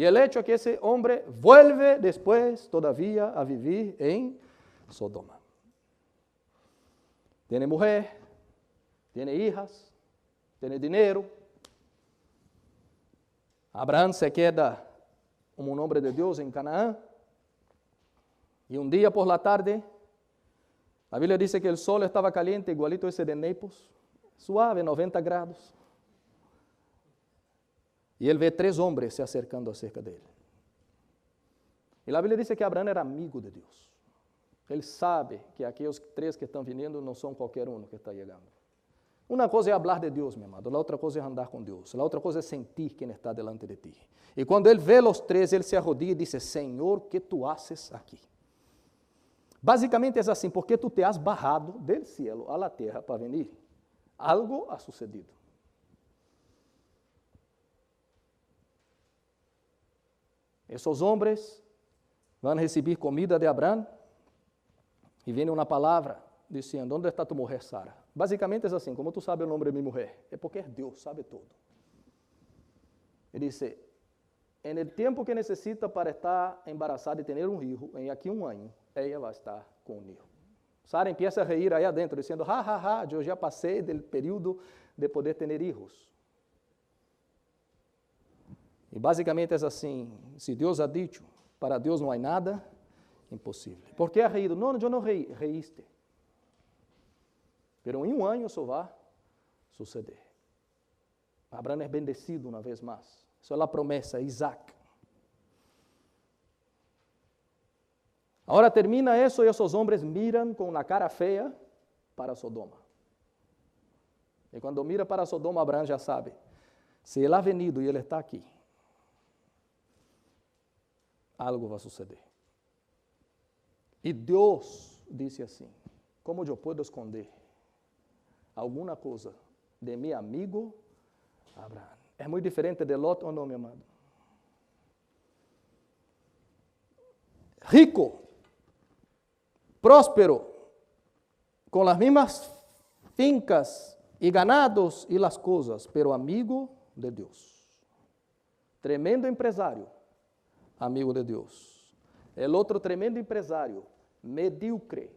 Y el hecho es que ese hombre vuelve después todavía a vivir en Sodoma. Tiene mujer, tiene hijas, tiene dinero. Abraham se queda como un hombre de Dios en Canaán. Y un día por la tarde, la Biblia dice que el sol estaba caliente, igualito ese de Naples, suave, 90 grados. Y él ve 3 hombres se acercando acerca de él. Y la Biblia dice que Abraham era amigo de Dios. Él sabe que aquellos 3 que están viniendo no son cualquier uno que está llegando. Una cosa es hablar de Dios, mi amado. La otra cosa es andar con Dios. La otra cosa es sentir quién está delante de ti. Y cuando él ve los 3, él se arrodilla y dice, Señor, ¿qué tú haces aquí? Básicamente es así, porque tú te has bajado del cielo a la tierra para venir. Algo ha sucedido. Esos hombres van a recibir comida de Abraham y viene una palabra diciendo, ¿dónde está tu mujer Sara? Básicamente es así, como tú sabes el nombre de mi mujer? Es porque es Dios, sabe todo. Y dice, en el tiempo que necesita para estar embarazada y tener un hijo, en aquí 1 año, ella va a estar con un hijo. Sara empieza a reír ahí adentro, diciendo, ja, ja, ja, yo ya pasé del período de poder tener hijos. E basicamente é assim, se Deus ha dicho, para Deus não há nada impossível. ¿Por que ha reído? Não, eu não reí, reíste. Pero em 1 ano isso vai suceder. Abraham é bendecido uma vez mais. Isso é a promessa, Isaac. Agora termina isso e esses homens miram com uma cara feia para Sodoma. E quando mira para Sodoma, Abraham já sabe, se ele ha venido e ele está aqui, algo vai suceder. E Deus disse assim, como eu posso esconder alguma coisa de meu amigo Abraham? É muito diferente de Lot ou não, meu amado? Rico, próspero, com as mesmas fincas e ganados e as coisas, pero amigo de Deus. Tremendo empresário, amigo de Deus. El outro tremendo empresário, medíocre.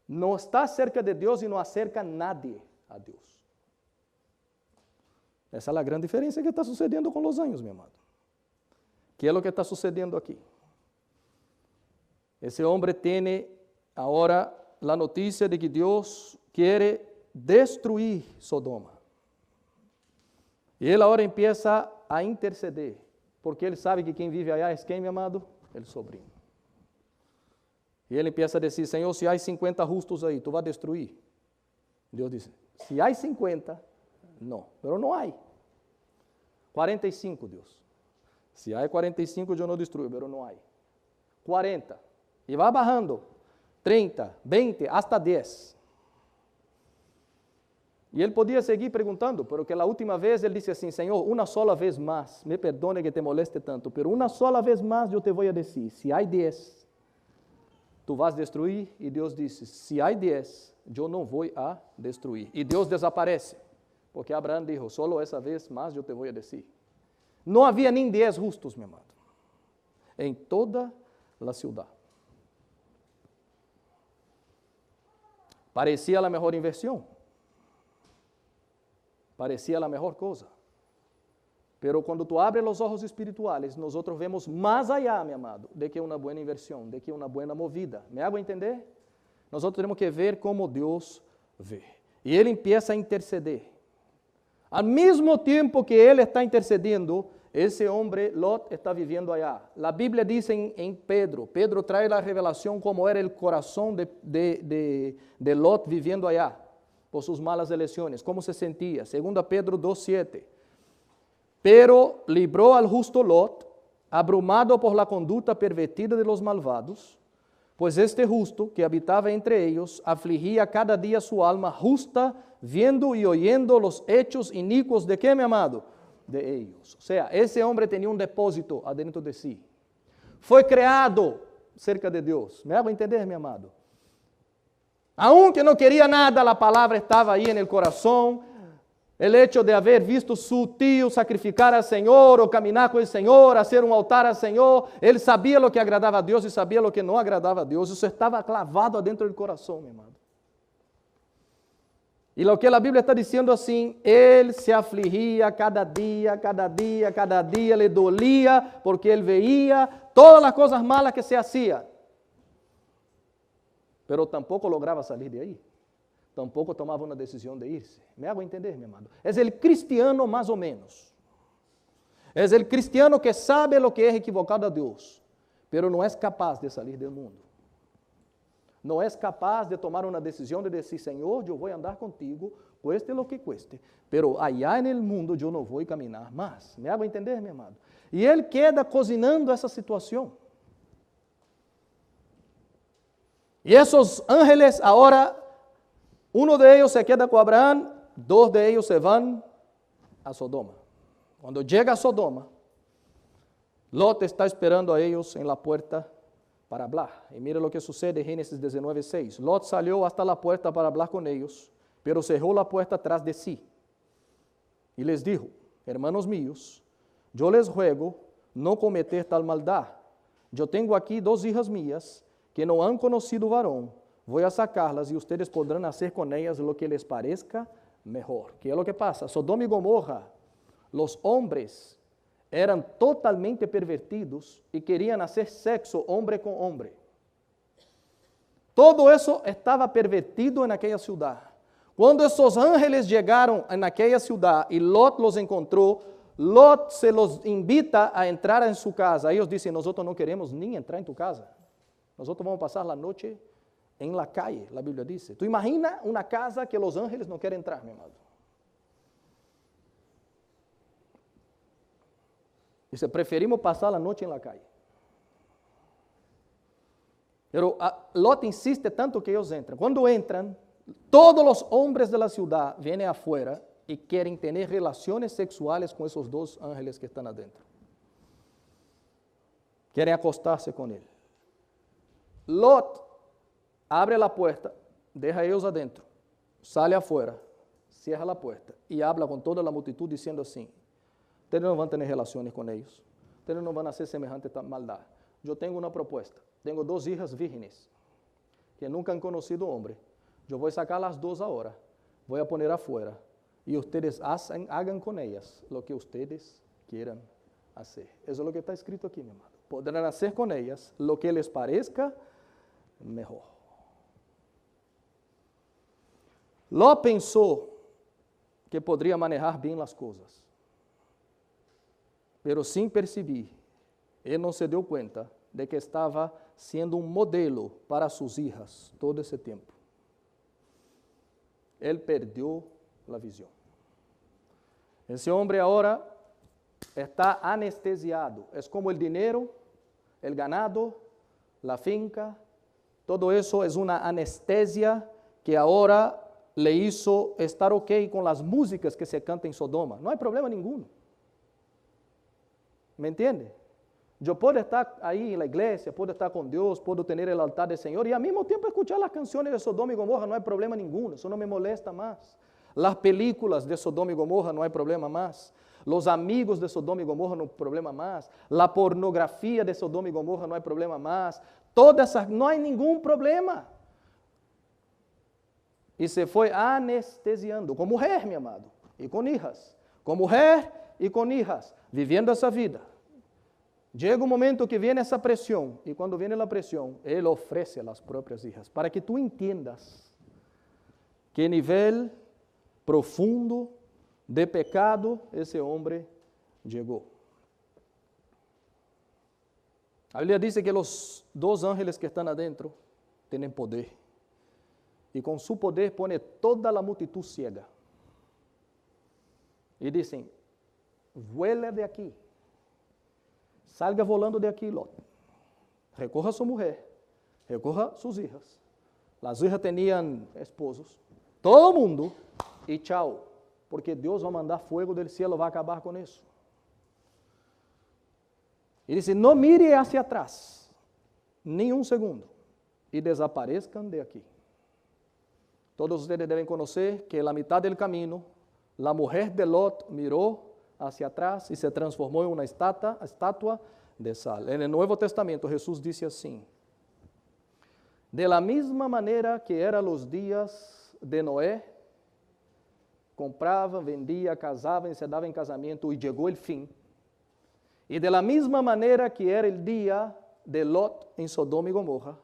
Não está cerca de Deus e não acerca nadie a Deus. Essa é a grande diferença que está sucedendo com os anos, meu amado. Que é o que está sucedendo aqui. Esse homem tem agora a notícia de que Deus quer destruir Sodoma. E ele agora empieza a interceder, porque ele sabe que quem vive allá é quem, meu amado? El sobrinho. E ele empieza a dizer, Senhor, se há 50 justos aí, tu vai destruir? Deus diz, se há 50, não, pero não há. 45, Deus. Se há 45, eu não destruo, pero não há. 40. E vai barrando. 30, 20, hasta 10. E ele podia seguir perguntando, porque a última vez ele disse assim, Senhor, uma sola vez mais, me perdone que te moleste tanto, pero uma sola vez mais eu te vou a dizer, se há 10, tu vas destruir? E Deus disse, se há 10, eu não vou a destruir. E Deus desaparece, porque Abraão disse, solo essa vez mais eu te vou a dizer. Não havia nem 10 justos, meu amado, em toda a cidade. Parecia a melhor inversão. Parecia a melhor coisa. Pero quando tu abres os olhos espirituais, nós vemos mais allá, meu amado, de que uma boa inversão, de que uma boa movida. Me hago entender? Nós temos que ver como Deus vê. E ele empieza a interceder. Ao mesmo tempo que ele está intercedendo, esse homem, Lot, está vivendo allá. A Bíblia diz em Pedro, Pedro traz a revelação como era o coração de Lot vivendo allá, por suas malas eleições, como se sentia. 2 Pedro 2:7. Pero libró al justo Lot, abrumado por la conducta pervertida de los malvados, pues este justo que habitaba entre ellos afligía cada día su alma justa, viendo y oyendo los hechos inicuos de qué, mi amado? De ellos. O sea, ese hombre tenía un depósito adentro de sí. Fue creado cerca de Dios. ¿Me hago entender, mi amado? Aunque no quería nada, la palabra estaba ahí en el corazón. El hecho de haber visto su tío sacrificar al Señor o caminar con el Señor, hacer un altar al Señor, él sabía lo que agradaba a Dios y sabía lo que no agradaba a Dios. Eso estaba clavado adentro del corazón, mi hermano. Y lo que la Biblia está diciendo así, él se afligía cada día, le dolía porque él veía todas las cosas malas que se hacían. Pero tampoco lograba salir de ahí. Tampoco tomaba una decisión de irse. ¿Me hago entender, mi hermano? Es el cristiano más o menos. Es el cristiano que sabe lo que es equivocado a Dios, pero no es capaz de salir del mundo. No es capaz de tomar una decisión de decir, Señor, yo voy a andar contigo, cueste lo que cueste, pero allá en el mundo yo no voy a caminar más. ¿Me hago entender, mi hermano? Y él queda cocinando esa situación. Y esos ángeles ahora, uno de ellos se queda con Abraham, dos de ellos se van a Sodoma. Cuando llega a Sodoma, Lot está esperando a ellos en la puerta para hablar. Y mira lo que sucede en Génesis 19:6. Lot salió hasta la puerta para hablar con ellos, pero cerró la puerta tras de sí. Y les dijo, hermanos míos, yo les ruego no cometer tal maldad. Yo tengo aquí 2 hijas mías que no han conocido varón. Voy a sacarlas y ustedes podrán hacer con ellas lo que les parezca mejor. ¿Qué es lo que pasa? Sodoma y Gomorra, los hombres eran totalmente pervertidos y querían hacer sexo hombre con hombre. Todo eso estaba pervertido en aquella ciudad. Cuando esos ángeles llegaron en aquella ciudad y Lot los encontró, Lot se los invita a entrar en su casa. Ellos dicen, nosotros no queremos ni entrar en tu casa. Nosotros vamos a pasar la noche en la calle, la Biblia dice. ¿Tú imaginas una casa que los ángeles no quieren entrar, mi amado? Dice, preferimos pasar la noche en la calle. Pero Lot insiste tanto que ellos entran. Cuando entran, todos los hombres de la ciudad vienen afuera y quieren tener relaciones sexuales con esos 2 ángeles que están adentro. Quieren acostarse con él. Lot abre la puerta, deja a ellos adentro, sale afuera, cierra la puerta y habla con toda la multitud diciendo así, ustedes no van a tener relaciones con ellos, ustedes no van a hacer semejante maldad. Yo tengo una propuesta, tengo 2 hijas vírgenes que nunca han conocido hombre, yo voy a sacar las 2 ahora, voy a poner afuera y ustedes hagan con ellas lo que ustedes quieran hacer. Eso es lo que está escrito aquí, mi amado. Podrán hacer con ellas lo que les parezca mejor. Lot pensó que podría manejar bien las cosas, pero sin percibir, él no se dio cuenta de que estaba siendo un modelo para sus hijas todo ese tiempo. Él perdió la visión. Ese hombre ahora está anestesiado. Es como el dinero, el ganado, la finca. Todo eso es una anestesia que ahora le hizo estar ok con las músicas que se cantan en Sodoma. No hay problema ninguno. ¿Me entiende? Yo puedo estar ahí en la iglesia, puedo estar con Dios, puedo tener el altar del Señor y al mismo tiempo escuchar las canciones de Sodoma y Gomorra, no hay problema ninguno, eso no me molesta más. Las películas de Sodoma y Gomorra no hay problema más. Los amigos de Sodoma y Gomorra no hay problema más. La pornografía de Sodoma y Gomorra no hay problema más. Todas esas, no hay ningún problema. Y se fue anestesiando, con mujer, mi amado, y con hijas. Con mujer y con hijas, viviendo esa vida. Llega un momento que viene esa presión, y cuando viene la presión, él ofrece a las propias hijas, para que tú entiendas qué nivel profundo de pecado ese hombre llegó. La Biblia dice que los 2 ángeles que están adentro tienen poder, y con su poder pone toda la multitud ciega. Y dicen, vuela de aquí. Salga volando de aquí, Lot. Recoja a su mujer, recoja sus hijas. Las hijas tenían esposos. Todo el mundo y chao. Porque Dios va a mandar fuego del cielo, va a acabar con eso. Y dice, no mire hacia atrás, ni un segundo, y desaparezcan de aquí. Todos ustedes deben conocer que la mitad del camino La mujer de Lot miró hacia atrás y se transformó en una estatua de sal. En el Nuevo Testamento Jesús dice así: de la misma manera que eran los días de Noé, comprava, vendia, casava, se dava em casamento e chegou o fim. E de la misma maneira que era o dia de Lot em Sodoma e Gomorra,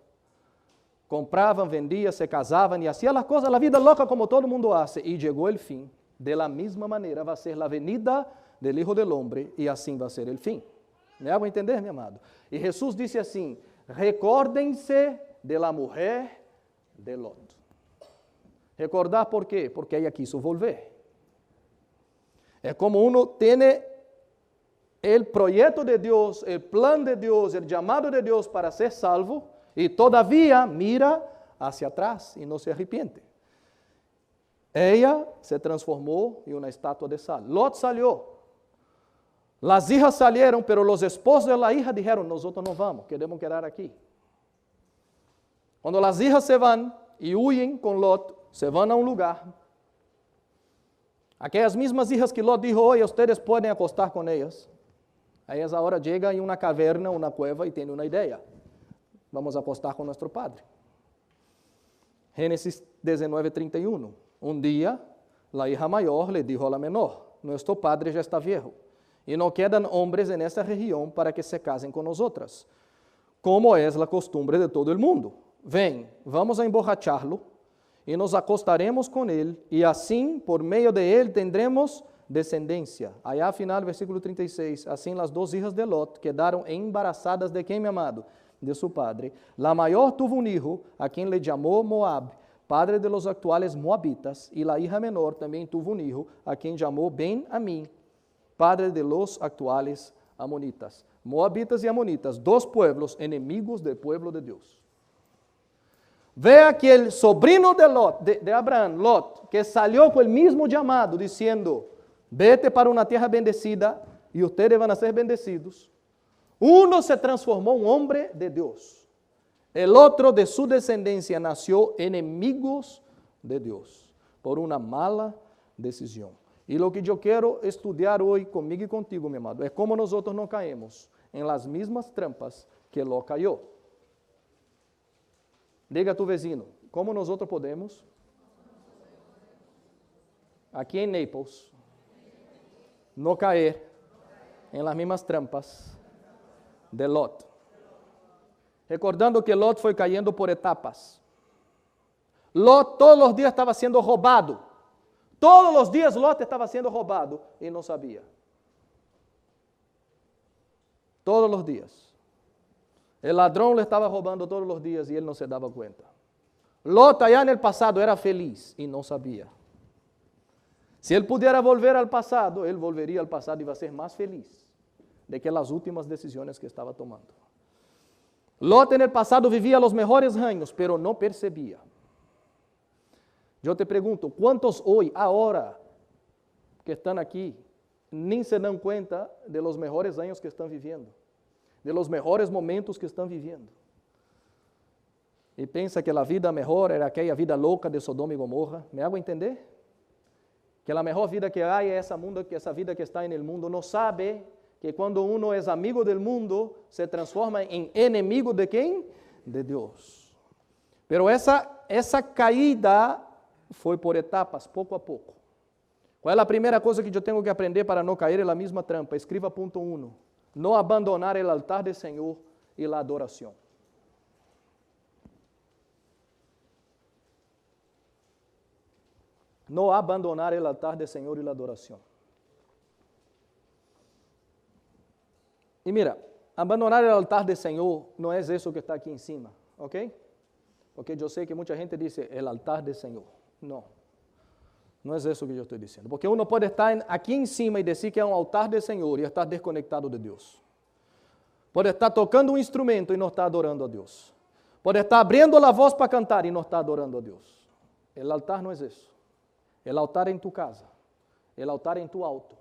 compravam, vendiam, se casavam e haciam as coisas, a vida louca como todo mundo hace, e chegou o fim. De la misma maneira vai ser a venida del Hijo del Hombre, e assim vai ser o fim. Me hago entender, meu amado? E Jesus disse assim: recordem-se de la mujer de Lot. Recordar por quê? Porque ela quiso volver. É como uno tem o projeto de Deus, o plan de Deus, o chamado de Deus para ser salvo, e todavia mira hacia atrás e não se arrepende. Ella se transformou em uma estátua de sal. Lot salió. Las hijas salieron, pero los esposos de la hija dijeron: nosotros no vamos, queremos quedar aquí. Cuando las hijas se van y huyen con Lot, se van a un lugar. Aquellas mismas hijas que Lot dijo: oye, ustedes pueden acostar con ellas. Ellas ahora llegan en una caverna, una cueva y tienen una idea: vamos a acostar con nuestro padre. Génesis 19:31. Un día, la hija mayor le dijo a la menor: nuestro padre ya está viejo, y no quedan hombres en esta región para que se casen con nosotras, como es la costumbre de todo el mundo. Ven, vamos a emborracharlo, y nos acostaremos con él, y así, por medio de él, tendremos descendencia. Allá al final, versículo 36, así las dos hijas de Lot quedaron embarazadas de ¿quién, mi amado? De su padre. La mayor tuvo un hijo, a quien le llamó Moab, padre de los actuales moabitas, y la hija menor también tuvo un hijo, a quien llamó Ben-Amí, padre de los actuales amonitas. Moabitas y amonitas, dos pueblos enemigos del pueblo de Dios. Vea que el sobrino de Lot, de Abraham, Lot, que salió con el mismo llamado, diciendo: vete para una tierra bendecida y ustedes van a ser bendecidos. Uno se transformó en un hombre de Dios. El otro de su descendencia nació enemigos de Dios por una mala decisión. Y lo que yo quiero estudiar hoy conmigo y contigo, mi amado, es cómo nosotros no caemos en las mismas trampas que Lot cayó. Diga a tu vecino: ¿cómo nosotros podemos, aquí en Naples, no caer en las mismas trampas de Lot? Recordando que Lot foi cayendo por etapas. Lot todos os dias estava sendo roubado. Todos os dias Lot estava sendo roubado e não sabia. Todos os dias. O ladrão le estava roubando todos os dias e ele não se dava conta. Lot allá no passado era feliz e não sabia. Se ele pudiera volver ao passado, ele volveria ao passado e vai ser mais feliz do que as últimas decisões que estava tomando. Lot en el pasado vivía los mejores años, pero no percibía. Yo te pregunto, ¿cuántos hoy, ahora, que están aquí, ni se dan cuenta de los mejores años que están viviendo? De los mejores momentos que están viviendo? Y piensa que la vida mejor era aquella vida loca de Sodoma y Gomorra. ¿Me hago entender? Que la mejor vida que hay es esa vida que está en el mundo. No sabe que quando uno é amigo do mundo, se transforma em inimigo de quem? De Deus. Pero essa caída foi por etapas, pouco a pouco. Qual é a primeira coisa que eu tenho que aprender para não cair na mesma trampa? Escreva ponto 1. Não abandonar o altar do Senhor e a adoração. Não abandonar o altar do Senhor e a adoração. E mira, abandonar o altar do Senhor não é isso que está aqui em cima, ok? Porque eu sei que muita gente diz o altar do Senhor. Não, não é isso que eu estou dizendo. Porque uno pode estar aqui em cima e dizer que é um altar do Senhor e estar desconectado de Deus. Pode estar tocando um instrumento e não estar adorando a Deus. Pode estar abrindo a voz para cantar e não estar adorando a Deus. O altar não é isso. O altar é em tu casa. O altar é em tu auto.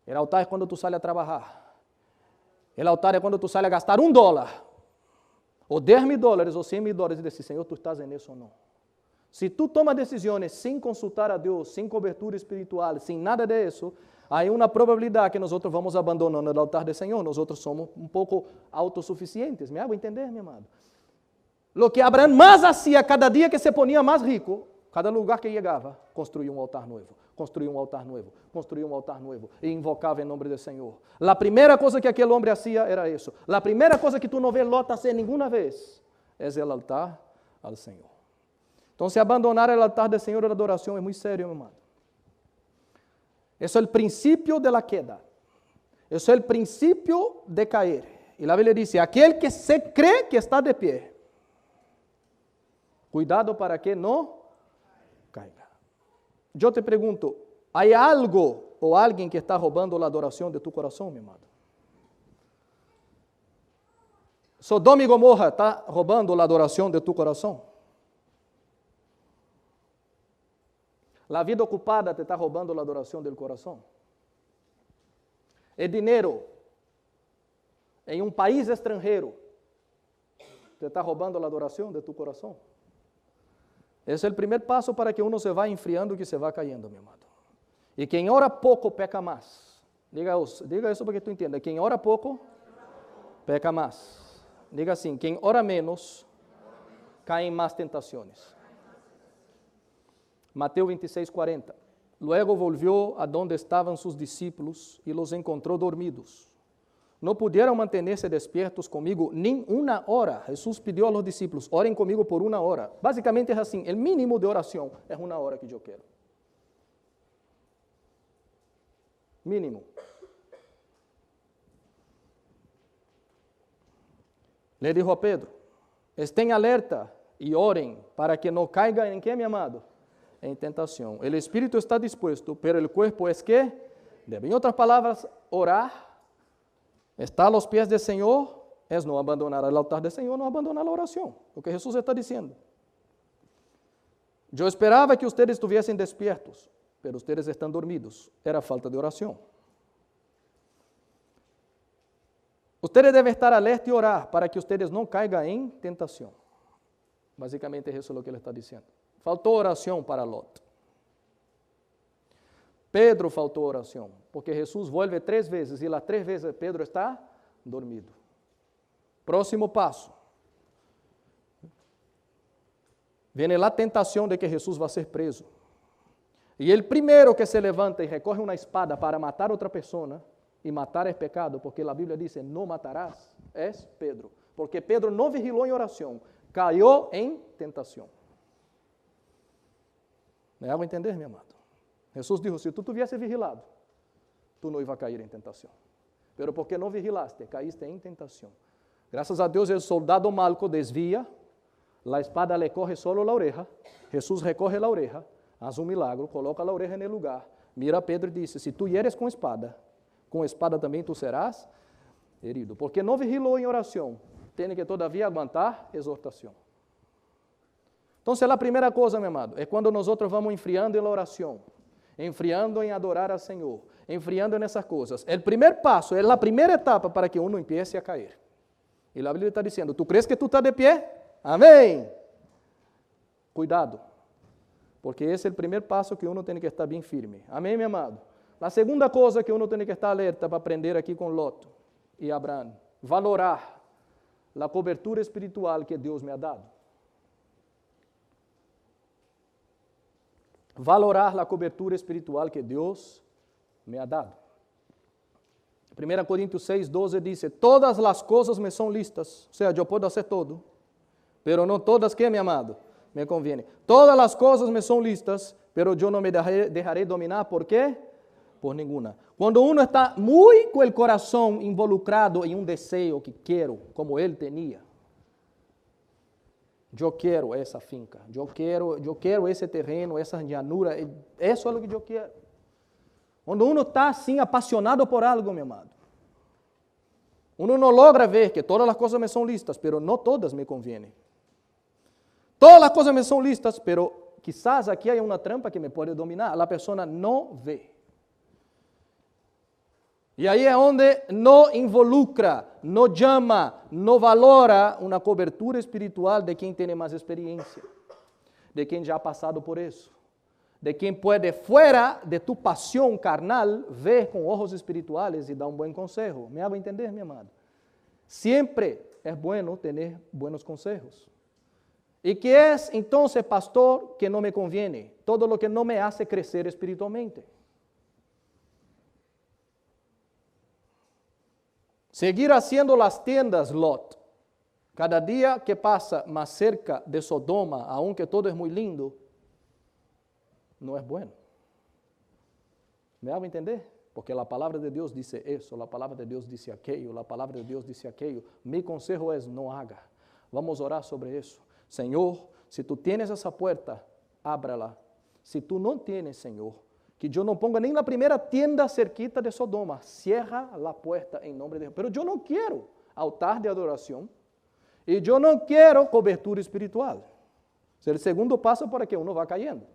O altar é quando tu sales a trabalhar. O altar é quando tu sales a gastar $1, ou $10,000, ou $100,000, e dizer: Senhor, tu estás nisso ou não? Se tu tomas decisões sem consultar a Deus, sem cobertura espiritual, sem nada disso, há uma probabilidade que nós vamos abandonando o altar do Senhor. Nós somos um pouco autossuficientes. Me hago entender, meu amado? Lo que Abraão mais fazia cada dia que se ponia mais rico, cada lugar que chegava, construía um altar novo, construía um altar novo, construía um altar novo e invocava em nome do Senhor. A primeira coisa que aquele homem fazia era isso. A primeira coisa que tu não vê Lot fazer nenhuma vez é o altar ao Senhor. Então, se abandonar o altar do Senhor da adoração é muito sério, meu amado. Isso é o princípio de la queda. Isso é o princípio de cair. E a Bíblia diz: aquele que se crê que está de pé, cuidado para que não caiga. Eu te pergunto, há algo ou alguém que está roubando a adoração de tu coração, meu amado? Sodoma e Gomorra está roubando a adoração de tu coração? A vida ocupada te está roubando a adoração do coração? O dinheiro em um país estrangeiro te está roubando a adoração de tu coração? Esse é o primeiro passo para que uno se vá enfriando e que se vá caindo, meu amado. E quem ora pouco, peca mais. Diga isso para que tu entenda. Quem ora pouco, peca mais. Diga assim, quem ora menos, cai em más tentações. Mateus 26:40. Luego volvió a donde estaban sus discípulos y los encontró dormidos. No pudieron mantenerse despiertos comigo ni una hora. Jesús pidió a los discípulos, oren comigo por una hora. Básicamente es así, el mínimo de oración es una hora que yo quiero. Mínimo. Le dijo a Pedro, estén alerta y oren para que no caigan en qué, mi amado? En tentación. El espíritu está dispuesto, pero el cuerpo es que debe. En otras palabras, orar, estar a los pies del Señor, es no abandonar el altar del Señor, no abandonar la oración. Lo que Jesús está diciendo. Yo esperaba que ustedes estuviesen despiertos, pero ustedes están dormidos. Era falta de oración. Ustedes deben estar alerta y orar para que ustedes no caigan en tentación. Básicamente eso es lo que ele está diciendo. Faltou oração para Lot. Pedro faltou oração, porque Jesus volve 3 vezes e lá 3 vezes Pedro está dormido. Próximo passo. Vem a tentação de que Jesus vai ser preso. E ele primeiro que se levanta e recorre uma espada para matar outra pessoa, e matar é pecado, porque a Bíblia diz, não matarás, é Pedro. Porque Pedro não vigilou em oração, caiu em tentação. Me hago entender, meu amado? Jesus disse, se tu tivesse vigilado, tu não ia cair em tentação. Pero porque não vigilaste, caíste em tentação. Graças a Deus, o soldado Malco desvia, a espada le corre solo la oreja, Jesus recorre la oreja, faz milagre, coloca a oreja no lugar, mira a Pedro e diz, se tu hieres com espada também tu serás herido. Porque não vigilou em oração, tem que todavia aguentar exortação. Então, a primeira coisa, meu amado, é quando nós vamos enfriando em oração, enfriando em adorar ao Senhor, enfriando nessas coisas. O primeiro passo, é a primeira etapa para que uno empiece a cair. E a Bíblia está dizendo, tu crees que tu estás de pé? Amém! Cuidado, porque esse é o primeiro passo que uno tem que estar bem firme. Amém, meu amado? A segunda coisa que uno tem que estar alerta para aprender aqui com Lot e Abraão, valorar a cobertura espiritual que Deus me ha dado. Valorar a cobertura espiritual que Deus me ha dado. 1 Coríntios 6:12 diz, todas as coisas me são listas, ou seja, eu posso fazer todo, pero não todas que, meu amado, me conviene. Todas as coisas me são listas, pero eu não me dejaré dominar, ¿por quê? Por nenhuma. Quando uno está muito com o coração involucrado em um desejo que quero, como ele tinha, eu quero essa finca, eu quero esse terreno, essa llanura, isso é o que eu quero. Quando uno está assim apaixonado por algo, meu amado, uno não logra ver que todas as coisas me são listas, pero não todas me convêm. Todas as coisas me são listas, pero quizás aqui há uma trampa que me pode dominar. A pessoa não vê. E aí é onde não involucra, não chama, não valora uma cobertura espiritual de quem tem mais experiência. de quem já ha passado por isso, de quem pode, fuera de tu pasión carnal, ver com ojos espirituales e dar um bom consejo. ¿Me hago entender, mi amado? Siempre es bueno tener buenos consejos. ¿Y qué es entonces, pastor, que no me conviene? Todo lo que no me hace crecer espiritualmente. Seguir haciendo las tiendas, Lot. Cada día que pasa más cerca de Sodoma, aunque todo es muy lindo, no es bueno. ¿Me hago entender? Porque la palabra de Dios dice eso, la palabra de Dios dice aquello, la palabra de Dios dice aquello. Mi consejo es no haga. Vamos a orar sobre eso. Señor, si tú tienes esa puerta, ábrala. Si tú no tienes, Señor, que yo no ponga ni la primera tienda cerquita de Sodoma, cierra la puerta en nombre de Dios. Pero yo no quiero altar de adoración y yo no quiero cobertura espiritual. Es el segundo paso para que uno va cayendo.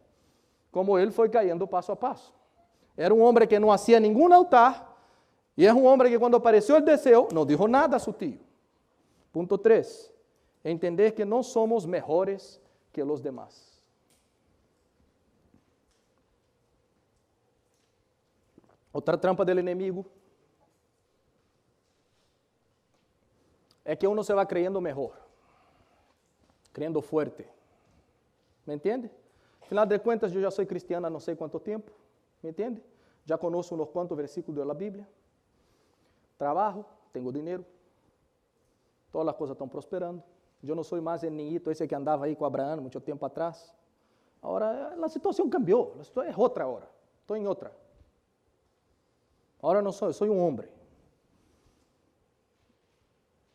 Como él fue cayendo paso a paso. Era un hombre que no hacía ningún altar y es un hombre que cuando apareció el deseo no dijo nada a su tío. Punto 3. Entender que no somos mejores que los demás. Otra trampa del enemigo es que uno se va creyendo mejor, creyendo fuerte. ¿Me entiende? Al final de cuentas, yo ya soy cristiana no sé cuánto tiempo. ¿Me entiende? Ya conozco unos cuantos versículos de la Biblia. Trabajo, tengo dinero. Todas las cosas están prosperando. Yo no soy más el niñito ese que andaba ahí con Abraham mucho tiempo atrás. Ahora la situación cambió. Esto es otra ahora. Estoy en otra. Ahora no soy un hombre.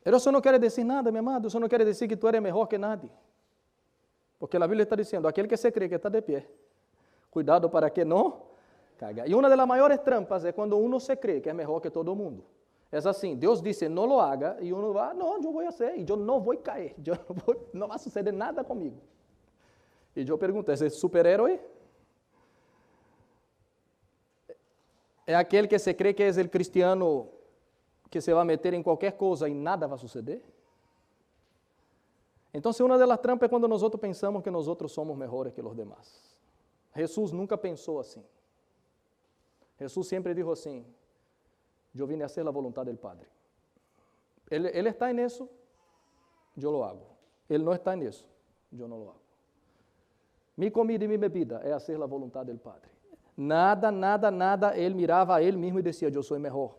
Pero eso no quiere decir nada, mi amado. Eso no quiere decir que tú eres mejor que nadie. Porque la Biblia está diciendo, aquel que se cree que está de pie, cuidado para que no caiga. Y una de las mayores trampas es cuando uno se cree que es mejor que todo el mundo. Es así, Dios dice no lo haga y uno va, no, yo voy a hacer y yo no voy a caer, no va a suceder nada conmigo. Y yo pregunto, ¿ese superhéroe? ¿Es aquel que se cree que es el cristiano que se va a meter en cualquier cosa y nada va a suceder? Entonces una de las trampas es cuando nosotros pensamos que nosotros somos mejores que los demás. Jesús nunca pensó así. Jesús siempre dijo así, yo vine a hacer la voluntad del Padre. Él está en eso, yo lo hago. Él no está en eso, yo no lo hago. Mi comida y mi bebida es hacer la voluntad del Padre. Nada, él miraba a él mismo y decía, yo soy mejor.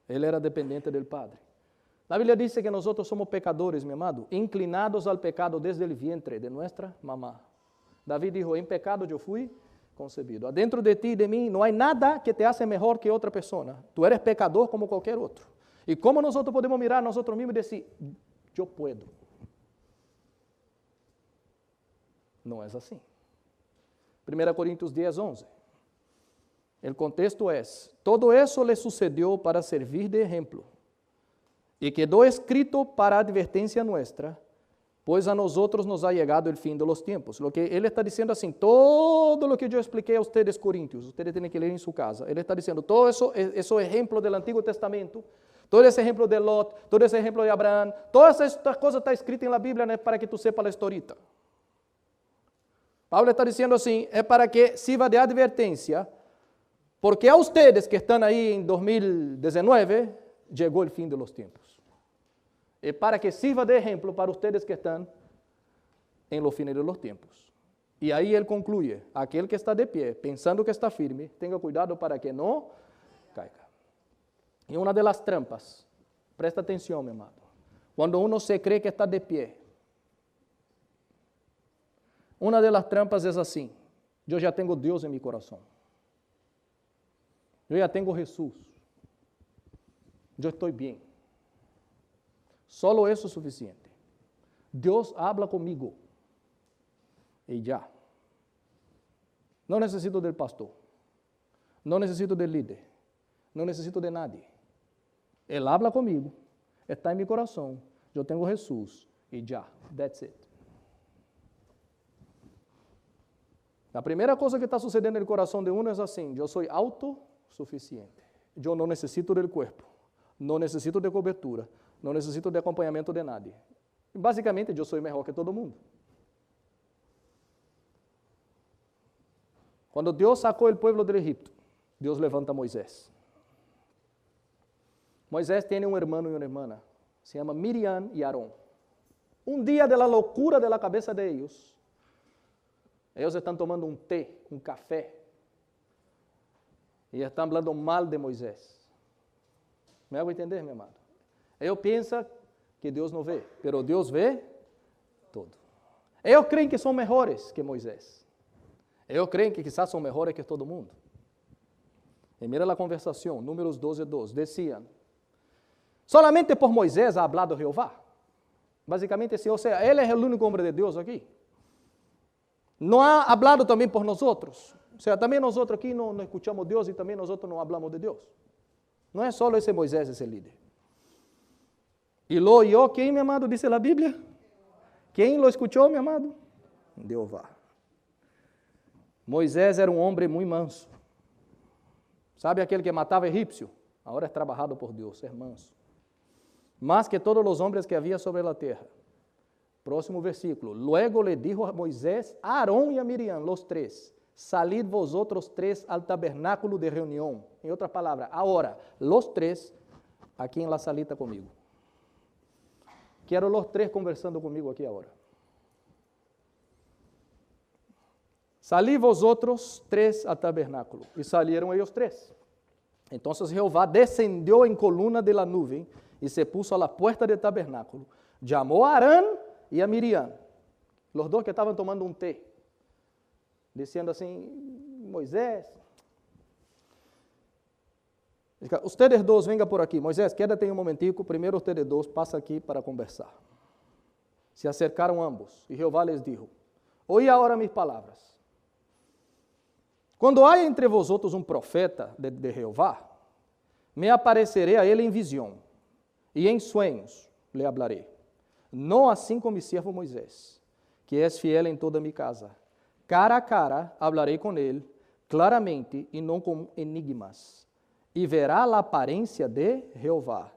Él era dependiente del Padre. La Biblia dice que nosotros somos pecadores, mi amado, inclinados al pecado desde el vientre de nuestra mamá. David dijo, en pecado yo fui concebido. Adentro de ti y de mí no hay nada que te hace mejor que otra persona. Tú eres pecador como cualquier otro. ¿Y cómo nosotros podemos mirar a nosotros mismos y decir, yo puedo? No es así. 1 Corintios 10, 11. El contexto es, todo eso le sucedió para servir de ejemplo y quedó escrito para advertencia nuestra, pues a nosotros nos ha llegado el fin de los tiempos. Lo que él está diciendo así, todo lo que yo expliqué a ustedes, Corintios, ustedes tienen que leer en su casa. Él está diciendo, todo eso, esos ejemplos del Antiguo Testamento, todo ese ejemplo de Lot, todo ese ejemplo de Abraham, todas estas cosas están escritas en la Biblia, no es para que tú sepas la historita. Pablo está diciendo así, es para que sirva de advertencia, porque a ustedes que están ahí en 2019, llegó el fin de los tiempos. Es para que sirva de ejemplo para ustedes que están en los fines de los tiempos. Y ahí él concluye, aquel que está de pie, pensando que está firme, tenga cuidado para que no caiga. Y una de las trampas, presta atención, mi amado, cuando uno se cree que está de pie, una de las trampas es así, yo ya tengo Dios en mi corazón, yo ya tengo Jesús, yo estoy bien. Solo eso es suficiente. Dios habla conmigo y ya. No necesito del pastor, no necesito del líder, no necesito de nadie. Él habla conmigo, está en mi corazón, yo tengo Jesús y ya. That's it. La primera cosa que está sucediendo en el corazón de uno es así, yo soy autosuficiente. Yo no necesito del cuerpo, no necesito de cobertura, no necesito de acompañamiento de nadie. Básicamente, yo soy mejor que todo mundo. Quando Deus sacou o povo do Egipto, Deus levanta a Moisés. Moisés tem um irmão e uma irmã, se chama Miriam e Aarón. Um dia da loucura da cabeça de eles estão tomando um té, um café, e estão falando mal de Moisés. Me hago entender, meu amado? Eu penso que Deus não vê, mas Deus vê tudo. Eu creio que são melhores que Moisés. Eu creio que quizás são melhores que todo mundo. E mira a conversação, Números 12:2, decían, solamente por Moisés ha hablado Jehová. Basicamente, ou seja, ele é o único homem de Deus aqui. Não ha hablado também por nós outros. O sea, também nós outros aqui não escuchamos Deus e também nós outros não hablamos de Deus. Não é só esse Moisés, esse líder. E lo oyó, quem, meu amado, diz a Bíblia? Quem lo escuchou, meu amado? Jeová. Moisés era um homem muito manso. Sabe aquele que matava egípcio? Agora é trabalhado por Deus, é manso. Más que todos os homens que havia sobre a terra. Próximo versículo. Luego le dijo a Moisés, a Aarón y a Miriam, los tres, salid vosotros tres al tabernáculo de reunión. En otras palabras, ahora, los tres aquí en la salita conmigo. Quero los tres conversando comigo aqui agora. Salí vosotros tres al tabernáculo. E salieron ellos tres. Entonces Jehová descendió en columna de la nube y se puso a la puerta del tabernáculo. Llamó a Aarón y a Miriam, los dos que estaban tomando un té, diciendo assim, Moisés, ustedes dos vengan por aquí. Moisés, quédate un momentico, primero ustedes dos pasa aquí para conversar. Se acercaron ambos y Jehová les dijo, oí ahora mis palabras. Quando há entre vosotros um profeta de Jeová, me aparecerei a ele em visão, e em sonhos lhe hablarei. Não assim como mi siervo Moisés, que és fiel em toda mi casa. Cara a cara hablarei com ele, claramente e não com enigmas, e verá a aparência de Jeová.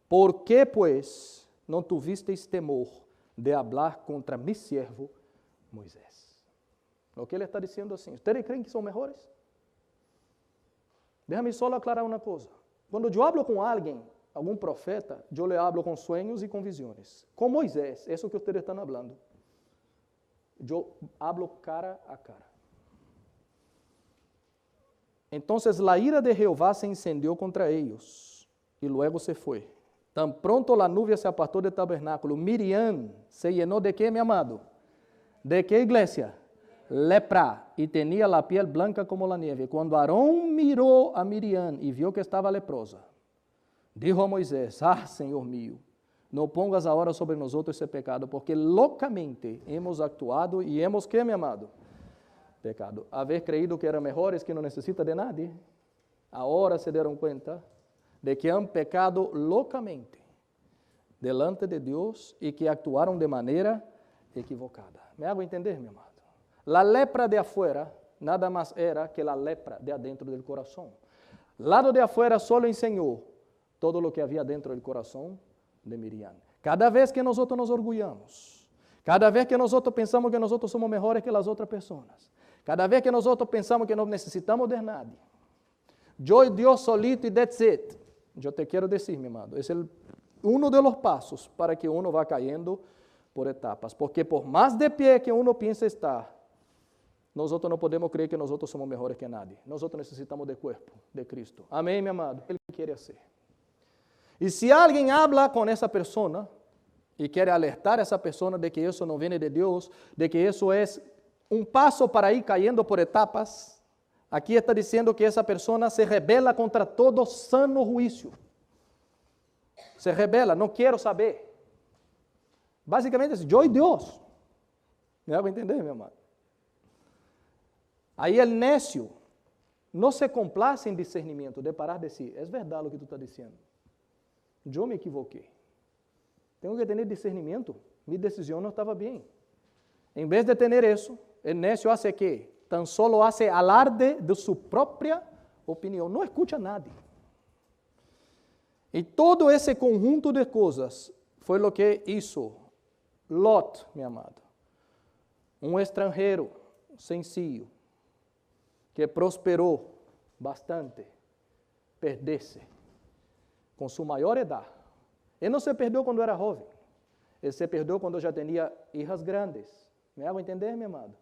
Por que, pois, não tuvisteis temor de hablar contra mi siervo Moisés? O que ele está dizendo assim, ¿ustedes creem que são melhores? Déjame só aclarar uma coisa. Quando eu hablo com alguém, algum profeta, eu le hablo com sonhos e com visões. Com Moisés, isso que ustedes estão falando. Eu hablo cara a cara. Então, a ira de Jeová se incendiou contra eles, e luego se foi. Tan pronto a nuvem se apartou do tabernáculo. Miriam se llenou de quê, meu amado? De que, igreja? Lepra, e tinha a piel blanca como a neve. Quando Aarón mirou a Miriam e viu que estava leprosa, dijo a Moisés, Senhor mío, não pongas agora sobre nós esse pecado, porque loucamente hemos actuado e hemos, que, meu amado? Pecado. Haver creído que eram melhores, que não necessita de nadie, agora se deram conta de que han pecado loucamente delante de Deus e que actuaram de maneira equivocada. Me hago entender, meu amado? La lepra de afuera nada más era que la lepra de adentro del corazón. Lado de afuera solo enseñó todo lo que había dentro del corazón de Miriam. Cada vez que nosotros nos orgulhamos, cada vez que nosotros pensamos que nosotros somos mejores que las otras personas, cada vez que nosotros pensamos que no necesitamos de nadie, yo y Dios solito y that's it. Yo te quiero decir, mi amado, es uno de los pasos para que uno va cayendo por etapas, porque por más de pie que uno piensa estar, nosotros não podemos crer que nosotros somos melhores que nadie. Nosotros necesitamos do corpo de Cristo. Amém, meu amado? Ele quer ser. E se alguém habla com essa pessoa e quer alertar essa pessoa de que isso não vem de Deus, de que isso é um passo para ir caindo por etapas, aqui está dizendo que essa pessoa se rebela contra todo sano juízo. Se rebela, não quero saber. Basicamente, é eu e Deus. Me hago entender, meu amado? Aí o nécio não se complace em discernimento, de parar de si. É verdade o que tu está dizendo. Eu me equivoquei. Tenho que ter discernimento. Minha decisão não estava bem. Em vez de ter isso, o nécio hace que? Tan solo hace alarde de sua própria opinião. Não escuta nadie. E todo esse conjunto de coisas foi o que hizo Lot, meu amado. Um estrangeiro, sencillo. que prosperou bastante, perdesse com sua maior idade. Ele não se perdeu quando era jovem. Ele se perdeu quando já tinha hijas grandes. Me hago entender, meu amado?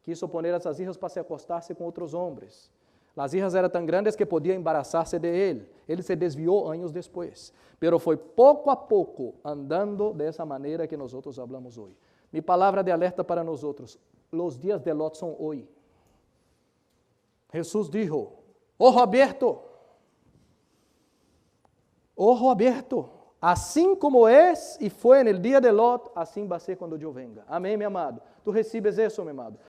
Quiso poner essas hijas para se acostar-se com outros homens. As hijas eram tão grandes que podiam embaraçar-se de ele. Ele se desviou anos depois. Pero foi pouco a pouco andando dessa maneira que nós outros falamos hoje. Minha palavra de alerta para nós outros: os dias de Lot são hoje. Jesus disse: ojo aberto, assim como é e foi no dia de Lot, assim vai ser quando eu venga. Amém, meu amado? Tu recebes isso, meu amado?